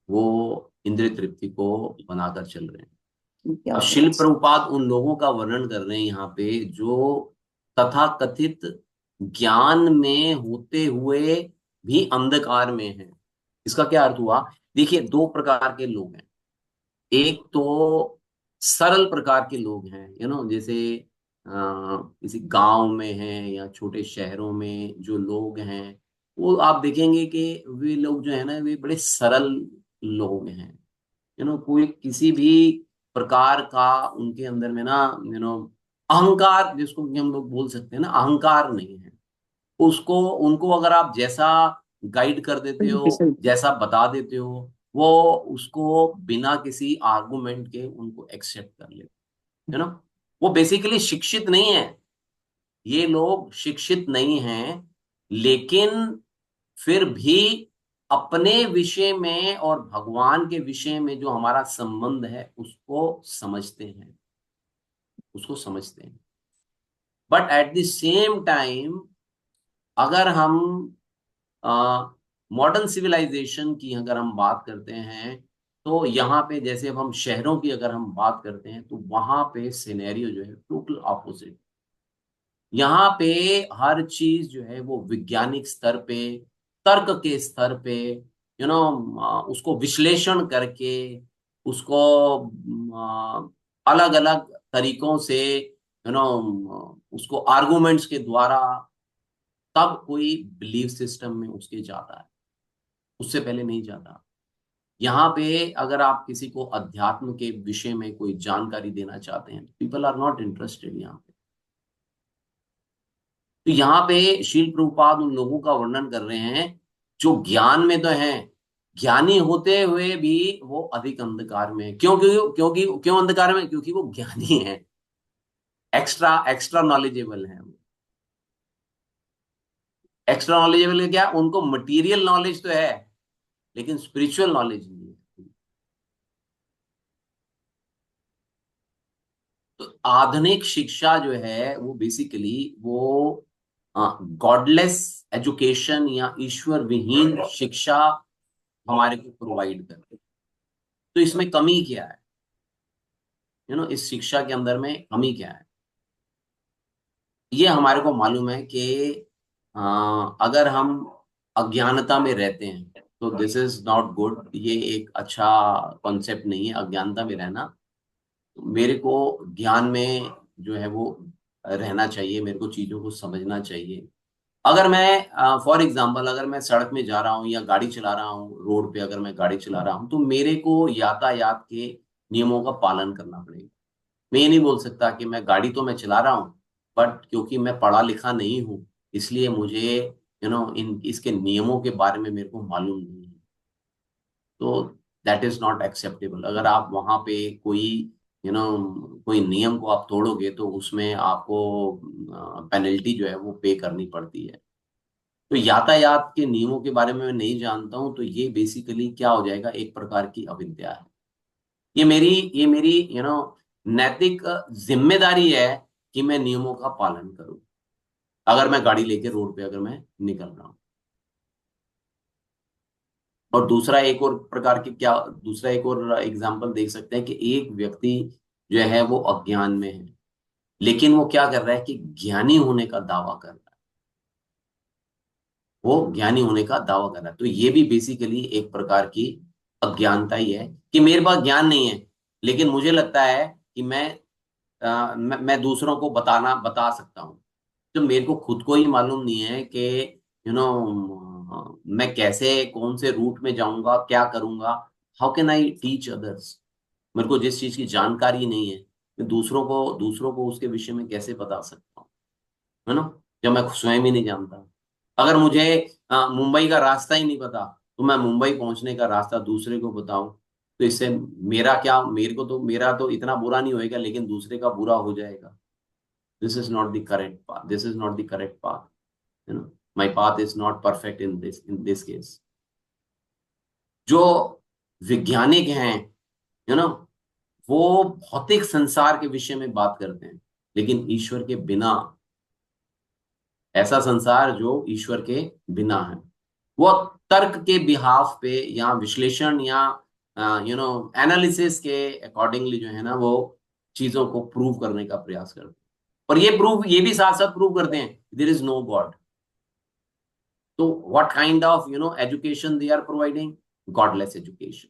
वो इंद्रिय तृप्ति को बनाकर चल रहे हैं। अब शिल प्रभुपाद उन लोगों का वर्णन कर रहे हैं यहाँ पे जो तथाकथित ज्ञान में होते हुए भी अंधकार में है। इसका क्या अर्थ हुआ? देखिए, दो प्रकार के लोग हैं। एक तो सरल प्रकार के लोग हैं, जैसे किसी गांव में हैं या छोटे शहरों में जो लोग हैं, वो आप देखेंगे कि वे लोग जो है ना वे बड़े सरल लोग हैं। कोई किसी भी प्रकार का उनके अंदर में ना अहंकार, जिसको कि हम लोग बोल सकते हैं ना, अहंकार नहीं है। उसको उनको अगर आप जैसा गाइड कर देते हो, जैसा बता देते हो, वो उसको बिना किसी आर्गुमेंट के उनको एक्सेप्ट कर लेते। वो बेसिकली शिक्षित नहीं है। ये लोग शिक्षित नहीं हैं, लेकिन फिर भी अपने विषय में और भगवान के विषय में जो हमारा संबंध है उसको समझते हैं। But at the same time अगर हम मॉडर्न सिविलाइजेशन की अगर हम बात करते हैं तो यहाँ पे जैसे अब हम शहरों की अगर हम बात करते हैं तो वहां पे सिनेरियो जो है टोटल ऑपोजिट। यहाँ पे हर चीज जो है वो वैज्ञानिक स्तर पे, तर्क के स्तर पे, उसको विश्लेषण करके उसको अलग अलग तरीकों से उसको आर्गुमेंट्स के द्वारा तब कोई बिलीफ सिस्टम में उसके जाता है, उससे पहले नहीं जाता। यहाँ पे अगर आप किसी को अध्यात्म के विषय में कोई जानकारी देना चाहते हैं, पीपल आर नॉट इंटरेस्टेड यहाँ पे। तो यहाँ पे शील प्रभुपाद उन लोगों का वर्णन कर रहे हैं जो ज्ञान में तो हैं, ज्ञानी होते हुए भी वो अधिक अंधकार में है। क्यों अंधकार में? क्योंकि वो ज्ञानी है, एक्स्ट्रा एक्स्ट्रा नॉलेजेबल है। एक्स्ट्रा नॉलेजेबल है क्या? उनको मटेरियल नॉलेज तो है लेकिन स्पिरिचुअल नॉलेज नहीं है। तो आधुनिक शिक्षा जो है वो बेसिकली वो गॉडलेस एजुकेशन या ईश्वर विहीन शिक्षा हमारे को प्रोवाइड करते हैं। तो इसमें कमी क्या है? इस शिक्षा के अंदर में कमी क्या है? ये हमारे को मालूम है कि अगर हम अज्ञानता में रहते हैं तो दिस इज नॉट गुड। ये एक अच्छा कॉन्सेप्ट नहीं है अज्ञानता में रहना। मेरे को ज्ञान में जो है वो रहना चाहिए, मेरे को चीजों को समझना चाहिए। अगर मैं फॉर एग्जांपल अगर मैं सड़क में जा रहा हूँ या गाड़ी चला रहा हूँ, रोड पे अगर मैं गाड़ी चला रहा हूँ तो मेरे को यातायात के नियमों का पालन करना पड़ेगा। मैं ये नहीं बोल सकता कि मैं गाड़ी तो मैं चला रहा हूँ बट क्योंकि मैं पढ़ा लिखा नहीं हूँ इसलिए मुझे इन इसके नियमों के बारे में मेरे को मालूम नहीं है। तो दैट इज नॉट एक्सेप्टेबल। अगर आप वहां पे कोई कोई नियम को आप तोड़ोगे तो उसमें आपको पेनल्टी जो है वो पे करनी पड़ती है। तो यातायात के नियमों के बारे में मैं नहीं जानता हूं, तो ये बेसिकली क्या हो जाएगा, एक प्रकार की अविद्या है। ये मेरी नैतिक जिम्मेदारी है कि मैं नियमों का पालन करूं, अगर मैं गाड़ी लेके रोड पे अगर मैं निकल रहा हूं। और दूसरा एक और प्रकार की क्या, दूसरा एक और एग्जांपल देख सकते हैं कि एक व्यक्ति जो है वो अज्ञान में है, लेकिन वो क्या कर रहा है कि ज्ञानी होने का दावा कर रहा है। वो ज्ञानी होने का दावा कर रहा है, तो ये भी बेसिकली एक प्रकार की अज्ञानता ही है कि मेरे पास ज्ञान नहीं है, लेकिन मुझे लगता है कि मैं दूसरों को बता सकता हूँ। तो मेरे को खुद को ही मालूम नहीं है कि मैं कैसे कौन से रूट में जाऊंगा, क्या करूंगा। How can I teach others? मेरे को जिस चीज की जानकारी नहीं है, मैं दूसरों को उसके विषय में कैसे बता सकता हूँ, है ना, जब मैं स्वयं ही नहीं जानता। अगर मुझे मुंबई का रास्ता ही नहीं पता, तो मैं मुंबई पहुंचने का रास्ता दूसरे को बताऊं, तो इससे मेरा क्या, मेरा तो इतना बुरा नहीं होएगा, लेकिन दूसरे का बुरा हो जाएगा। This is not the correct path, this is not the correct path, you know, my path is not perfect in this case. जो वैज्ञानिक हैं, वो भौतिक संसार के विषय में बात करते हैं, लेकिन ईश्वर के बिना, ऐसा संसार जो ईश्वर के बिना है, वो तर्क के बिहाफ पे या विश्लेषण या एनालिसिस के अकॉर्डिंगली जो है ना, वो चीजों को प्रूव करने का प्रयास करते हैं। और ये भी साथ साथ प्रूव करते हैं देयर इज नो गॉड। तो what kind of education they are providing? Godless education.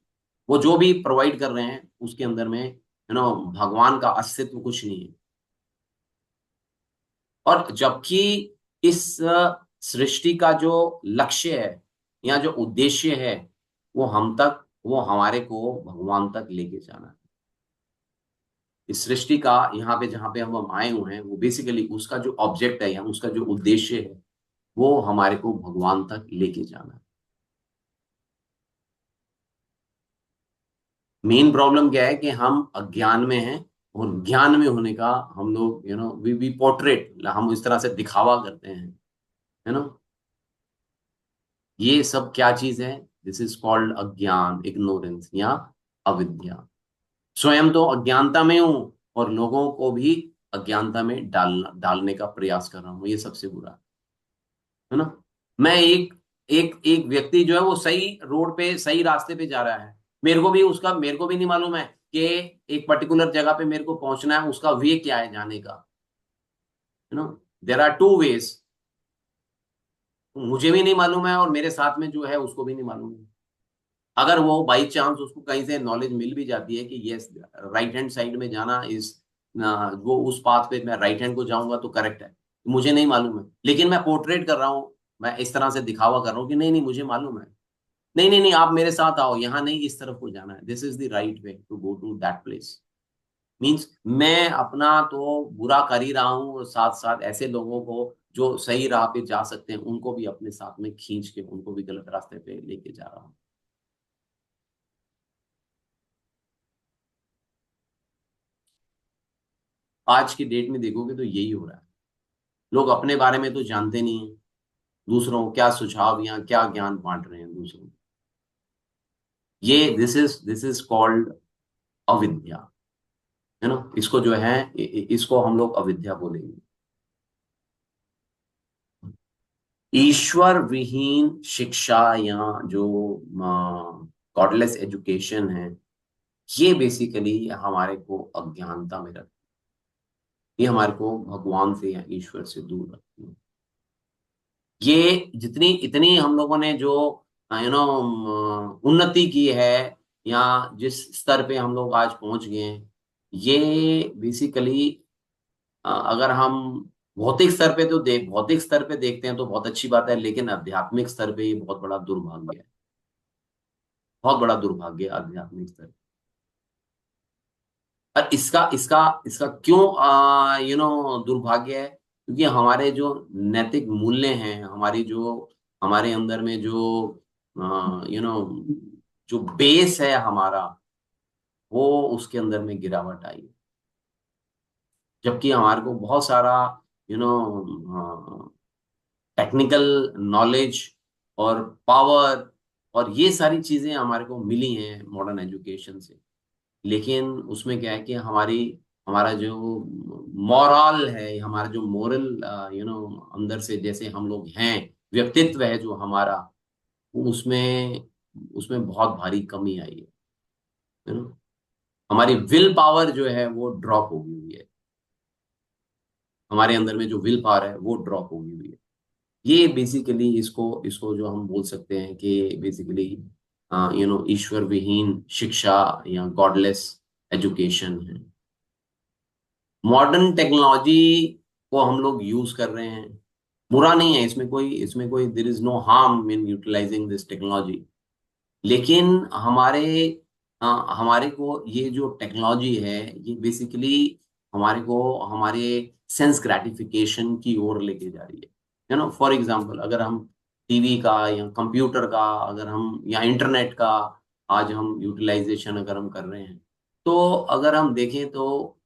वो जो भी प्रोवाइड कर रहे हैं उसके अंदर में भगवान का अस्तित्व कुछ नहीं है। और जबकि इस सृष्टि का जो लक्ष्य है या जो उद्देश्य है, वो हमारे को भगवान तक लेके जाना है। इस सृष्टि का यहाँ पे जहाँ पे हम आए हुए हैं, वो बेसिकली उसका जो ऑब्जेक्ट है या उसका जो उद्देश्य है, वो हमारे को भगवान तक लेके जाना है। मेन प्रॉब्लम क्या है कि हम अज्ञान में हैं, और ज्ञान में होने का हम लोग वी पोर्ट्रेट, हम इस तरह से दिखावा करते हैं, है ना। ये सब क्या चीज है? दिस इज कॉल्ड अज्ञान, इग्नोरेंस या अविद्या। स्वयं तो अज्ञानता में हूं, और लोगों को भी अज्ञानता में डालने का प्रयास कर रहा हूं, ये सबसे बुरा है ना। मैं एक एक एक व्यक्ति जो है वो सही रोड पे, सही रास्ते पे जा रहा है, मेरे को भी नहीं मालूम है कि एक पर्टिकुलर जगह पे मेरे को पहुंचना है, उसका वे क्या है जाने का, देयर आर टू वेज। मुझे भी नहीं मालूम है और मेरे साथ में जो है उसको भी नहीं मालूम है। अगर वो बाई चांस उसको कहीं से नॉलेज मिल भी जाती है कि यस, राइट हैंड साइड में जाना इस, वो उस पाथ पे मैं राइट हैंड को जाऊंगा तो करेक्ट है, मुझे नहीं मालूम है, लेकिन मैं पोर्ट्रेट कर रहा हूँ, मैं इस तरह से दिखावा कर रहा हूँ कि नहीं नहीं मुझे मालूम है। नहीं नहीं नहीं, आप मेरे साथ आओ, यहाँ नहीं, इस तरफ को जाना है, this is the right way to go to that place. Means मैं अपना तो बुरा कर ही रहा हूँ, और साथ साथ ऐसे लोगों को जो सही राह पे जा सकते हैं उनको भी अपने साथ में खींच के उनको भी गलत रास्ते पे लेके जा रहा हूँ। आज की डेट में देखोगे तो यही हो रहा है। लोग अपने बारे में तो जानते नहीं है, दूसरों को क्या सुझाव या क्या ज्ञान बांट रहे हैं दूसरों को। ये दिस इज कॉल्ड अविद्या, है ना। इसको जो है इसको हम लोग अविद्या बोलेंगे। ईश्वर विहीन शिक्षा या जो गॉडलेस एजुकेशन है, ये बेसिकली हमारे को अज्ञानता में रखती है, ये हमारे को भगवान से या ईश्वर से दूर रखती है। ये जितनी इतनी हम लोगों ने जो उन्नति की है, या जिस स्तर पे हम लोग आज पहुंच गए हैं, ये बेसिकली अगर हम भौतिक स्तर पे देखते हैं तो बहुत अच्छी बात है, लेकिन आध्यात्मिक स्तर पे ये बहुत बड़ा दुर्भाग्य है, बहुत बड़ा दुर्भाग्य है आध्यात्मिक स्तर। और इसका इसका इसका क्यों दुर्भाग्य है? क्योंकि हमारे जो नैतिक मूल्य हैं, हमारी जो हमारे अंदर में जो यू नो जो बेस है हमारा, वो उसके अंदर में गिरावट आई। जबकि हमारे को बहुत सारा यू नो टेक्निकल नॉलेज और पावर और ये सारी चीजें हमारे को मिली हैं मॉडर्न एजुकेशन से। लेकिन उसमें क्या है कि हमारा जो मॉरल है, हमारा जो मोरल अंदर से जैसे हम लोग हैं, व्यक्तित्व है जो हमारा, वो उसमें उसमें बहुत भारी कमी आई है। हमारी विल पावर जो है वो ड्रॉप हो गई हुई है। हमारे अंदर में जो विल पावर है वो ड्रॉप हो गई हुई है। ये बेसिकली इसको इसको जो हम बोल सकते हैं कि बेसिकली ईश्वर विहीन शिक्षा या गॉडलेस एजुकेशन है। मॉडर्न टेक्नोलॉजी को हम लोग यूज कर रहे हैं, बुरा नहीं है, इसमें कोई there is no harm in utilising this technology. लेकिन हमारे को ये जो टेक्नोलॉजी है, ये बेसिकली हमारे को हमारे सेंस ग्रेटिफिकेशन की ओर लेके जा रही है। फॉर एग्जांपल, अगर हम टीवी का या कंप्यूटर का, अगर हम या इंटरनेट का आज हम यूटिलाइजेशन अगर हम कर रहे हैं, तो अगर हम देखें तो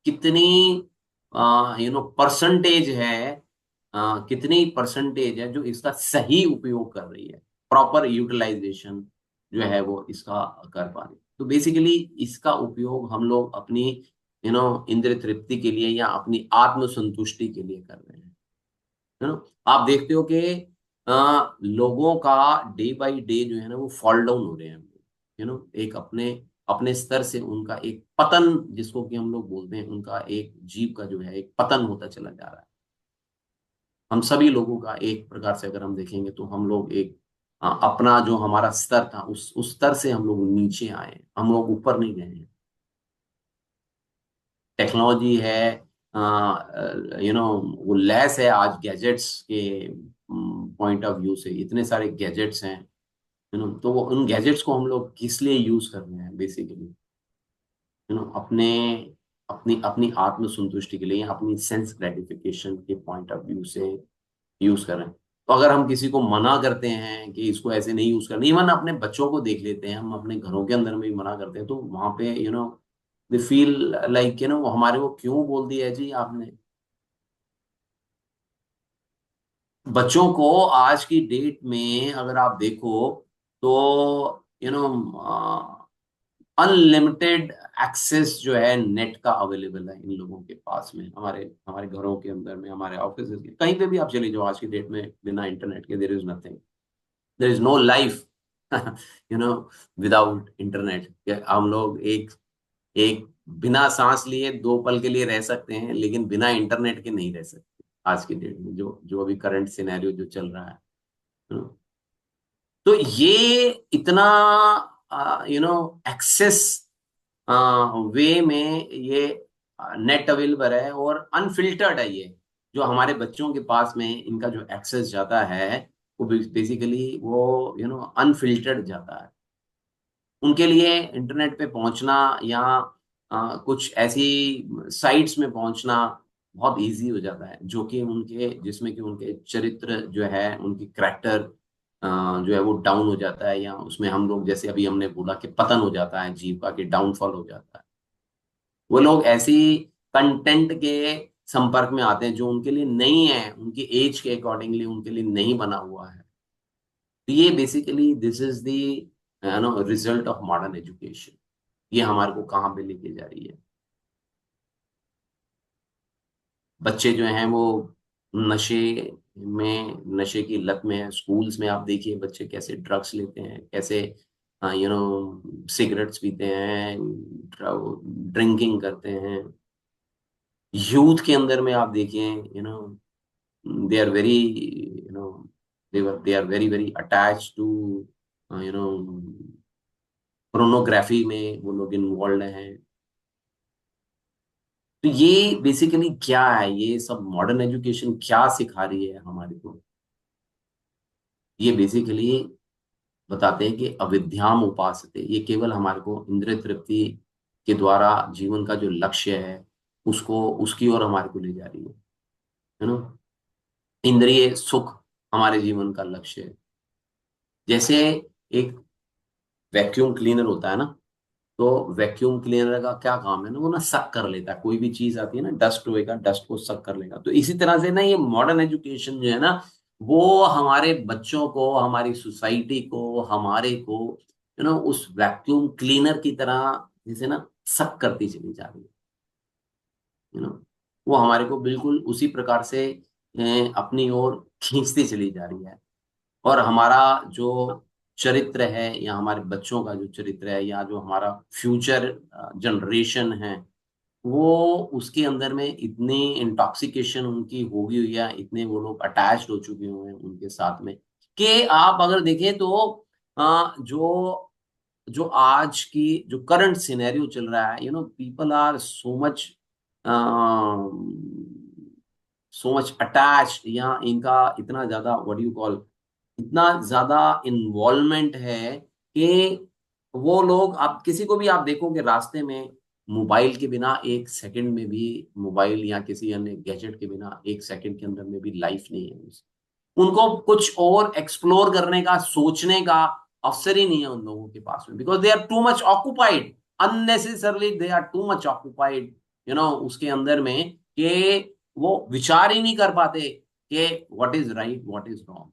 कितनी परसेंटेज है, कितनी परसेंटेज है जो इसका सही उपयोग कर रही है, प्रॉपर यूटिलाइजेशन जो है वो इसका कर पा रही है। तो बेसिकली इसका उपयोग हम लोग अपनी इंद्रिय तृप्ति के लिए या अपनी आत्म संतुष्टि के लिए कर रहे हैं। आप देखते हो कि लोगों का डे बाय डे जो है ना वो फॉल डाउन हो रहे हैं। एक अपने अपने स्तर से उनका एक पतन, जिसको कि हम लोग बोलते हैं, उनका एक जीव का जो है एक पतन होता चला जा रहा है। हम सभी लोगों का एक प्रकार से अगर हम देखेंगे तो हम लोग एक अपना जो हमारा स्तर था उस स्तर से हम लोग नीचे आए हैं, हम लोग ऊपर नहीं गए हैं। टेक्नोलॉजी है, वो लैस है आज गैजेट्स के पॉइंट ऑफ व्यू से, इतने सारे गैजेट्स हैं। तो वो उन गैजेट्स को हम लोग किस लिए यूज कर रहे हैं, बेसिकली अपने अपनी अपनी आत्म संतुष्टि के लिए या अपनी सेंस ग्रेटिफिकेशन के पॉइंट ऑफ व्यू से यूज कर रहे हैं। तो अगर हम किसी को मना करते हैं कि इसको ऐसे नहीं यूज करना, इवन अपने बच्चों को देख लेते हैं, हम अपने घरों के अंदर में भी मना करते हैं, तो वहां पे दे फील लाइक हमारे को क्यों बोल दिया है जी आपने। बच्चों को आज की डेट में अगर आप देखो तो अनलिमिटेड एक्सेस जो है नेट का अवेलेबल है इन लोगों के पास में, हमारे हमारे घरों के अंदर में, हमारे ऑफिस के, कहीं पे भी आप चले जाओ आज की डेट में, बिना इंटरनेट के there is nothing, there is no life without internet. हम लोग एक एक बिना सांस लिए 2 पल के लिए रह सकते हैं, लेकिन बिना इंटरनेट के नहीं रह सकते आज की डेट में, जो जो अभी करंट सिनेरियो जो चल रहा है। you know। तो ये इतना एक्सेस वे में ये नेट अवेलेबल है और अनफिल्टर्ड है। ये जो हमारे बच्चों के पास में इनका जो एक्सेस जाता है, वो बेसिकली वो अनफिल्टर्ड जाता है। उनके लिए इंटरनेट पे पहुंचना या कुछ ऐसी साइट्स में पहुंचना बहुत इजी हो जाता है, जो कि उनके जिसमें कि उनके चरित्र जो है, उनकी करैक्टर जो है वो डाउन हो जाता है, या उसमें हम लोग जैसे अभी हमने बोला कि पतन हो जाता है जीव का, कि डाउनफॉल हो जाता है। वो लोग ऐसी कंटेंट के संपर्क में आते हैं जो उनके लिए नहीं है, उनकी एज के अकॉर्डिंगली उनके लिए नहीं बना हुआ है। तो ये basically this is the result of modern education. ये हमारे को कहाँ पे लेके जा रही है। बच्चे जो हैं वो नशे नशे की लत में है। स्कूल्स में आप देखिए बच्चे कैसे ड्रग्स लेते हैं, कैसे सिगरेट्स पीते हैं, ड्रिंकिंग करते हैं। यूथ के अंदर में आप देखिए they are very they are very very attach to you know pornography में वो लोग इन्वॉल्व हैं। तो ये बेसिकली क्या है, ये सब मॉडर्न एजुकेशन क्या सिखा रही है हमारे को। ये बेसिकली बताते हैं कि अविद्याम उपासते, ये केवल हमारे को इंद्रिय तृप्ति के द्वारा जीवन का जो लक्ष्य है उसको उसकी ओर हमारे को ले जा रही है ना। इंद्रिय सुख हमारे जीवन का लक्ष्य है। जैसे एक वैक्यूम क्लीनर होता है ना, तो वैक्यूम क्लीनर का क्या काम है ना, वो ना सक कर लेता है, कोई भी चीज आती है ना, डस्ट होएगा, डस्ट को सक कर लेगा। तो इसी तरह से ना ये मॉडर्न एजुकेशन जो है ना, वो हमारे बच्चों को, हमारी सोसाइटी को, हमारे को उस वैक्यूम क्लीनर की तरह जैसे ना सक करती चली जा रही है। यू नो वो हमारे को बिल्कुल उसी प्रकार से अपनी ओर खींचती चली जा रही है। और हमारा जो चरित्र है, या हमारे बच्चों का जो चरित्र है, या जो हमारा फ्यूचर जनरेशन है, वो उसके अंदर में इतनी इंटॉक्सिकेशन उनकी हो गई हुई है, इतने वो लोग अटैच्ड हो चुके हुए हैं उनके साथ में, कि आप अगर देखें तो जो जो आज की जो करंट सिनेरियो चल रहा है, people are so much attached, या इनका इतना ज्यादा व्हाट यू कॉल, इतना ज्यादा इन्वॉल्वमेंट है कि वो लोग, आप किसी को भी आप देखोगे रास्ते में मोबाइल के बिना एक सेकंड में भी, मोबाइल या किसी अन्य गैजेट के बिना एक सेकंड के अंदर में भी लाइफ नहीं है उनको कुछ और एक्सप्लोर करने का, सोचने का अवसर ही नहीं है उन लोगों के पास में, because they are too much occupied, unnecessarily they are too much occupied उसके अंदर में, कि वो विचार ही नहीं कर पाते कि what is right, what is wrong.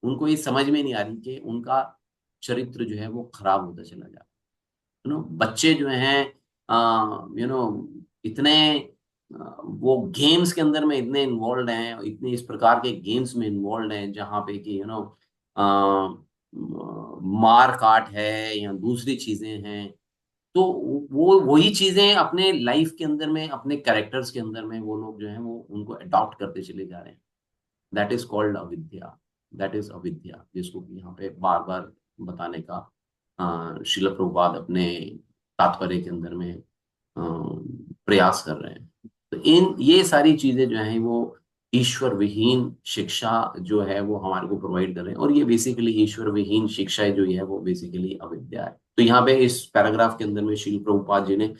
उनको ये समझ में नहीं आ रही कि उनका चरित्र जो है वो खराब होता चला जा रहा है। बच्चे जो हैं इतने वो गेम्स के अंदर में इतने इन्वॉल्व हैं, इतने इस प्रकार के गेम्स में इन्वॉल्व हैं जहाँ पे कि मार काट है या दूसरी चीजें हैं। तो वो वही चीजें अपने लाइफ के अंदर में, अपने कैरेक्टर्स के अंदर में वो लोग जो हैं वो उनको अडॉप्ट करते चले जा रहे हैं। दैट इज कॉल्ड अविद्या, दैट इज अविद्या, जिसको कि यहाँ पे बार बार बताने का शिल प्रभुपाद अपने तात्पर्य के अंदर में प्रयास कर रहे हैं। तो इन ये सारी चीजें जो हैं वो ईश्वर विहीन शिक्षा जो है वो हमारे को प्रोवाइड कर रहे हैं, और ये बेसिकली ईश्वर विहीन शिक्षा जो है वो बेसिकली अविद्या है। तो यहाँ पे इस पैराग्राफ के अंदर में श्रील प्रभुपाद जी ने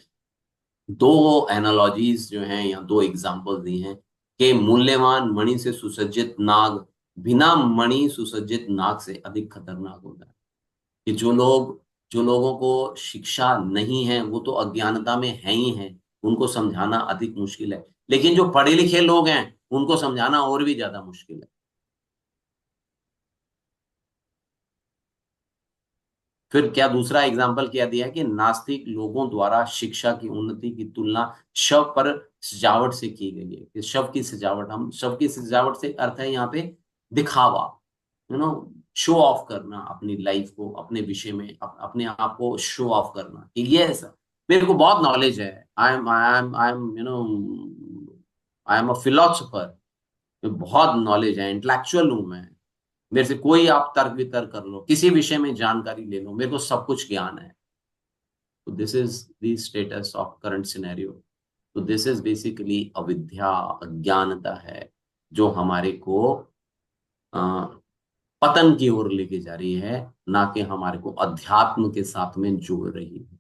दो एनालॉजीज जो हैं या दो एग्जांपल दी हैं, कि मूल्यवान मणि से सुसज्जित नाग बिना मणि सुसज्जित नाग से अधिक खतरनाक होता है। कि जो लोगों को शिक्षा नहीं है वो तो अज्ञानता में है ही है, उनको समझाना अधिक मुश्किल है, लेकिन जो पढ़े लिखे लोग हैं उनको समझाना और भी ज्यादा मुश्किल है। फिर क्या दूसरा एग्जाम्पल क्या दिया है कि नास्तिक लोगों द्वारा शिक्षा की उन्नति की तुलना शव पर सजावट से की गई है। कि शव की सजावट, हम शव की सजावट से अर्थ है यहाँ पे दिखावा, शो ऑफ करना अपनी लाइफ को, अपने विषय में अपने आप को शो ऑफ करना कि ये ऐसा मेरे को बहुत नॉलेज है, I am I am a philosopher, बहुत नॉलेज है, इंटेलेक्चुअल हूं मैं, मेरे से कोई आप तर्क वितर्क कर लो, किसी विषय में जानकारी ले लो, मेरे को सब कुछ ज्ञान है। तो this is the status of current scenario. तो दिस इज बेसिकली अविद्या, अज्ञानता है, जो हमारे को अ, पतन की ओर लेके जा रही है, ना कि हमारे को अध्यात्म के साथ में जोड़ रही है।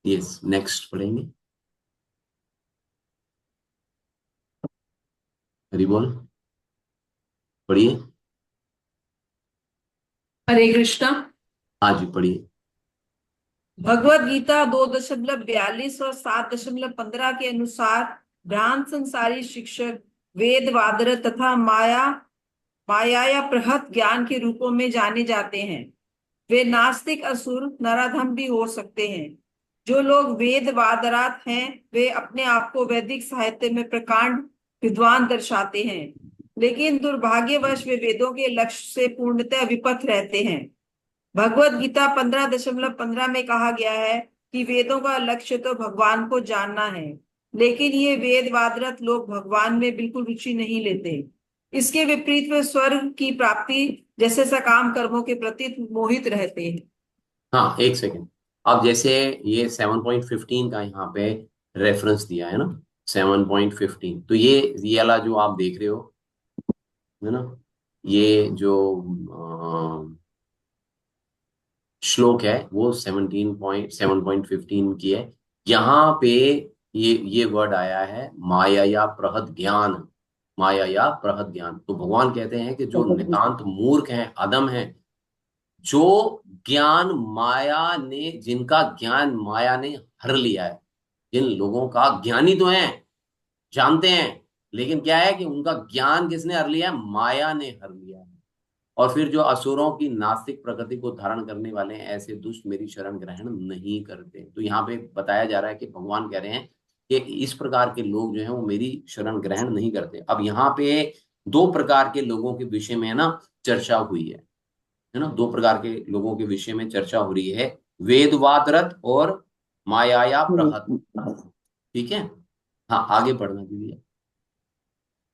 यस, नेक्स्ट पढ़ेंगे। हरि बोल, पढ़िए। हरे कृष्णा। हाँ जी, पढ़िए। भगवत गीता 2.42 और 7.15 के अनुसार भ्रांत संसारी शिक्षक वेद वादर तथा माया या प्रहत ज्ञान के रूपों में जाने जाते हैं। वे नास्तिक असुर नराधम भी हो सकते हैं। जो लोग वेद वादरात हैं वे अपने आप को वैदिक साहित्य में प्रकांड विद्वान दर्शाते हैं, लेकिन दुर्भाग्यवश वे वेदों के लक्ष्य से पूर्णतः विपथ रहते हैं। भगवत गीता 15.15 में कहा गया है कि वेदों का लक्ष्य तो भगवान को जानना है, लेकिन ये वेद वादरत लोग भगवान में बिल्कुल रुचि नहीं लेते। इसके विपरीत वे स्वर्ग की प्राप्ति जैसे सकाम कर्मों के प्रति मोहित रहते हैं। हाँ, एक सेकेंड। अब जैसे ये 7.15 का यहाँ पे रेफरेंस दिया है ना, 7.15, तो ये वाला जो आप देख रहे हो है ना, ये जो श्लोक है वो 7.15 की है। यहाँ पे ये वर्ड आया है माया या प्रहत ज्ञान, माया या प्रहत ज्ञान। तो भगवान कहते हैं कि जो नितांत मूर्ख हैं, अदम हैं, जो ज्ञान माया ने, जिनका ज्ञान माया ने हर लिया है, जिन लोगों का, ज्ञानी तो हैं, जानते हैं, लेकिन क्या है कि उनका ज्ञान किसने हर लिया है? माया ने हर लिया है। और फिर जो असुरों की नास्तिक प्रकृति को धारण करने वाले हैं, ऐसे दुष्ट मेरी शरण ग्रहण नहीं करते। तो यहाँ पे बताया जा रहा है कि भगवान कह रहे हैं कि इस प्रकार के लोग जो हैं वो मेरी शरण ग्रहण नहीं करते। अब यहाँ पे दो प्रकार के लोगों के विषय में ना चर्चा हुई है ना, दो प्रकार के लोगों के विषय में चर्चा हो रही है, वेदवादरत और माया प्रहत। ठीक है, हाँ आगे पढ़ना दीजिए।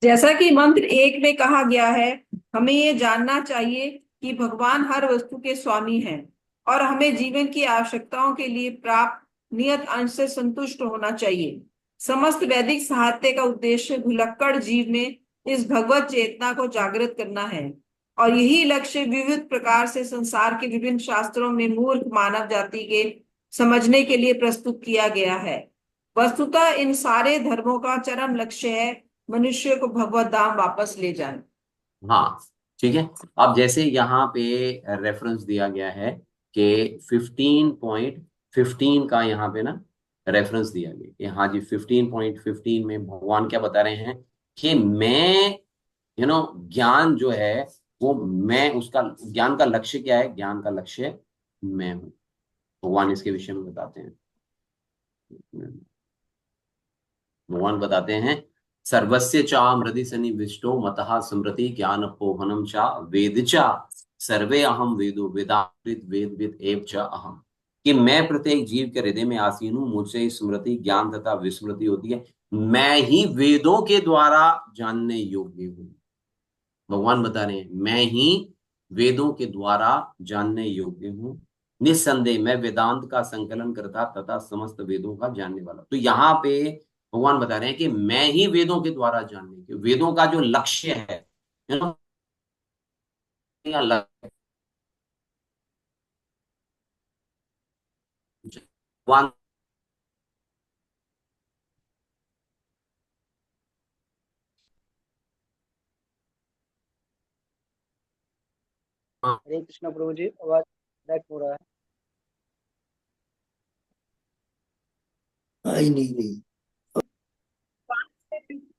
जैसा कि मंत्र 1 में कहा गया है, हमें ये जानना चाहिए कि भगवान हर वस्तु के स्वामी हैं और हमें जीवन की आवश्यकताओं के लिए प्राप्त नियत अंश से संतुष्ट होना चाहिए। समस्त वैदिक साहित्य का उद्देश्य भुलक्कड़ जीव में इस भगवत चेतना को जागृत करना है और यही लक्ष्य विविध प्रकार से संसार के विभिन्न शास्त्रों में मूर्ख मानव जाति के समझने के लिए प्रस्तुत किया गया है। वस्तुतः इन सारे धर्मों का चरम लक्ष्य है मनुष्य को भगवत धाम वापस ले जाए। हाँ ठीक है। अब जैसे यहाँ पे रेफरेंस दिया गया है कि 15.15 का यहाँ पे ना रेफरेंस दिया गया कि हाँ जी 15.15 में भगवान क्या बता रहे हैं कि मैं ज्ञान जो है वो मैं, उसका ज्ञान का लक्ष्य क्या है? ज्ञान का लक्ष्य मैं हूं। भगवान इसके विषय में बताते हैं। भगवान बताते हैं, सर्वस्य चाम हृदि सन्निविष्टो मतः स्मृति ज्ञान पोहनम चा वेद चा सर्वे अहम वेदो वेदावृत वेदविद एव च अहम। कि मैं प्रत्येक जीव के हृदय में आसीन हूं, मुझसे स्मृति ज्ञान तथा विस्मृति होती है, मैं ही वेदों के द्वारा जानने योग्य हूं। भगवान बता रहे हैं मैं ही वेदों के द्वारा जानने योग्य हूं, निस्संदेह मैं वेदांत का संकलन करता तथा समस्त वेदों का जानने वाला। तो यहाँ पे भगवान बता रहे हैं कि मैं ही वेदों के द्वारा जानने के, वेदों का जो लक्ष्य है ना, भगवान हरे कृष्ण प्रभु जी, आवाज ब्रेक हो रहा है। आई नहीं रही।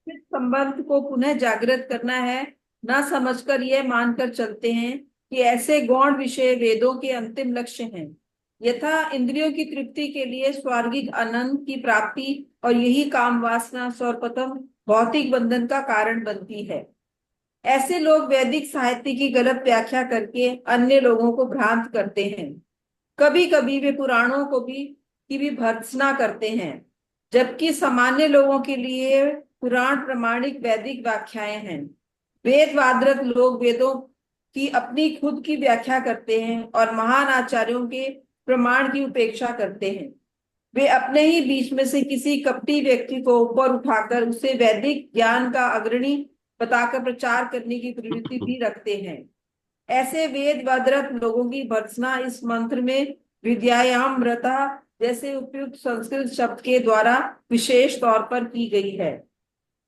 संबंध को पुनः जागृत करना है, न समझकर यह मानकर चलते हैं कि ऐसे गौण विषय वेदों के अंतिम लक्ष्य हैं। यथा इंद्रियों की तृप्ति के लिए स्वर्गिक आनंद की प्राप्ति और यही काम वासना सर्वप्रथम भौतिक बंधन का कारण बनती है। ऐसे लोग वैदिक साहित्य की गलत व्याख्या करके अन्य लोगों को भ्रांत करते हैं। कभी कभी वे पुराणों को भी की भी भर्त्सना करते हैं, जबकि सामान्य लोगों के लिए पुराण प्रमाणिक वैदिक व्याख्याएं हैं। वेदवादरत लोग वेदों की अपनी खुद की व्याख्या करते हैं और महान आचार्यों के प्रमाण की उपेक्षा करते हैं। वे अपने ही बीच में से किसी कपटी व्यक्ति को ऊपर उठाकर उसे वैदिक ज्ञान का अग्रणी बताकर प्रचार करने की प्रवृत्ति भी रखते हैं। ऐसे वेद वादरत लोगों की भर्त्सना इस मंत्र में विद्यायाम रता जैसे उपयुक्त संस्कृत शब्द के द्वारा विशेष तौर पर की गई है।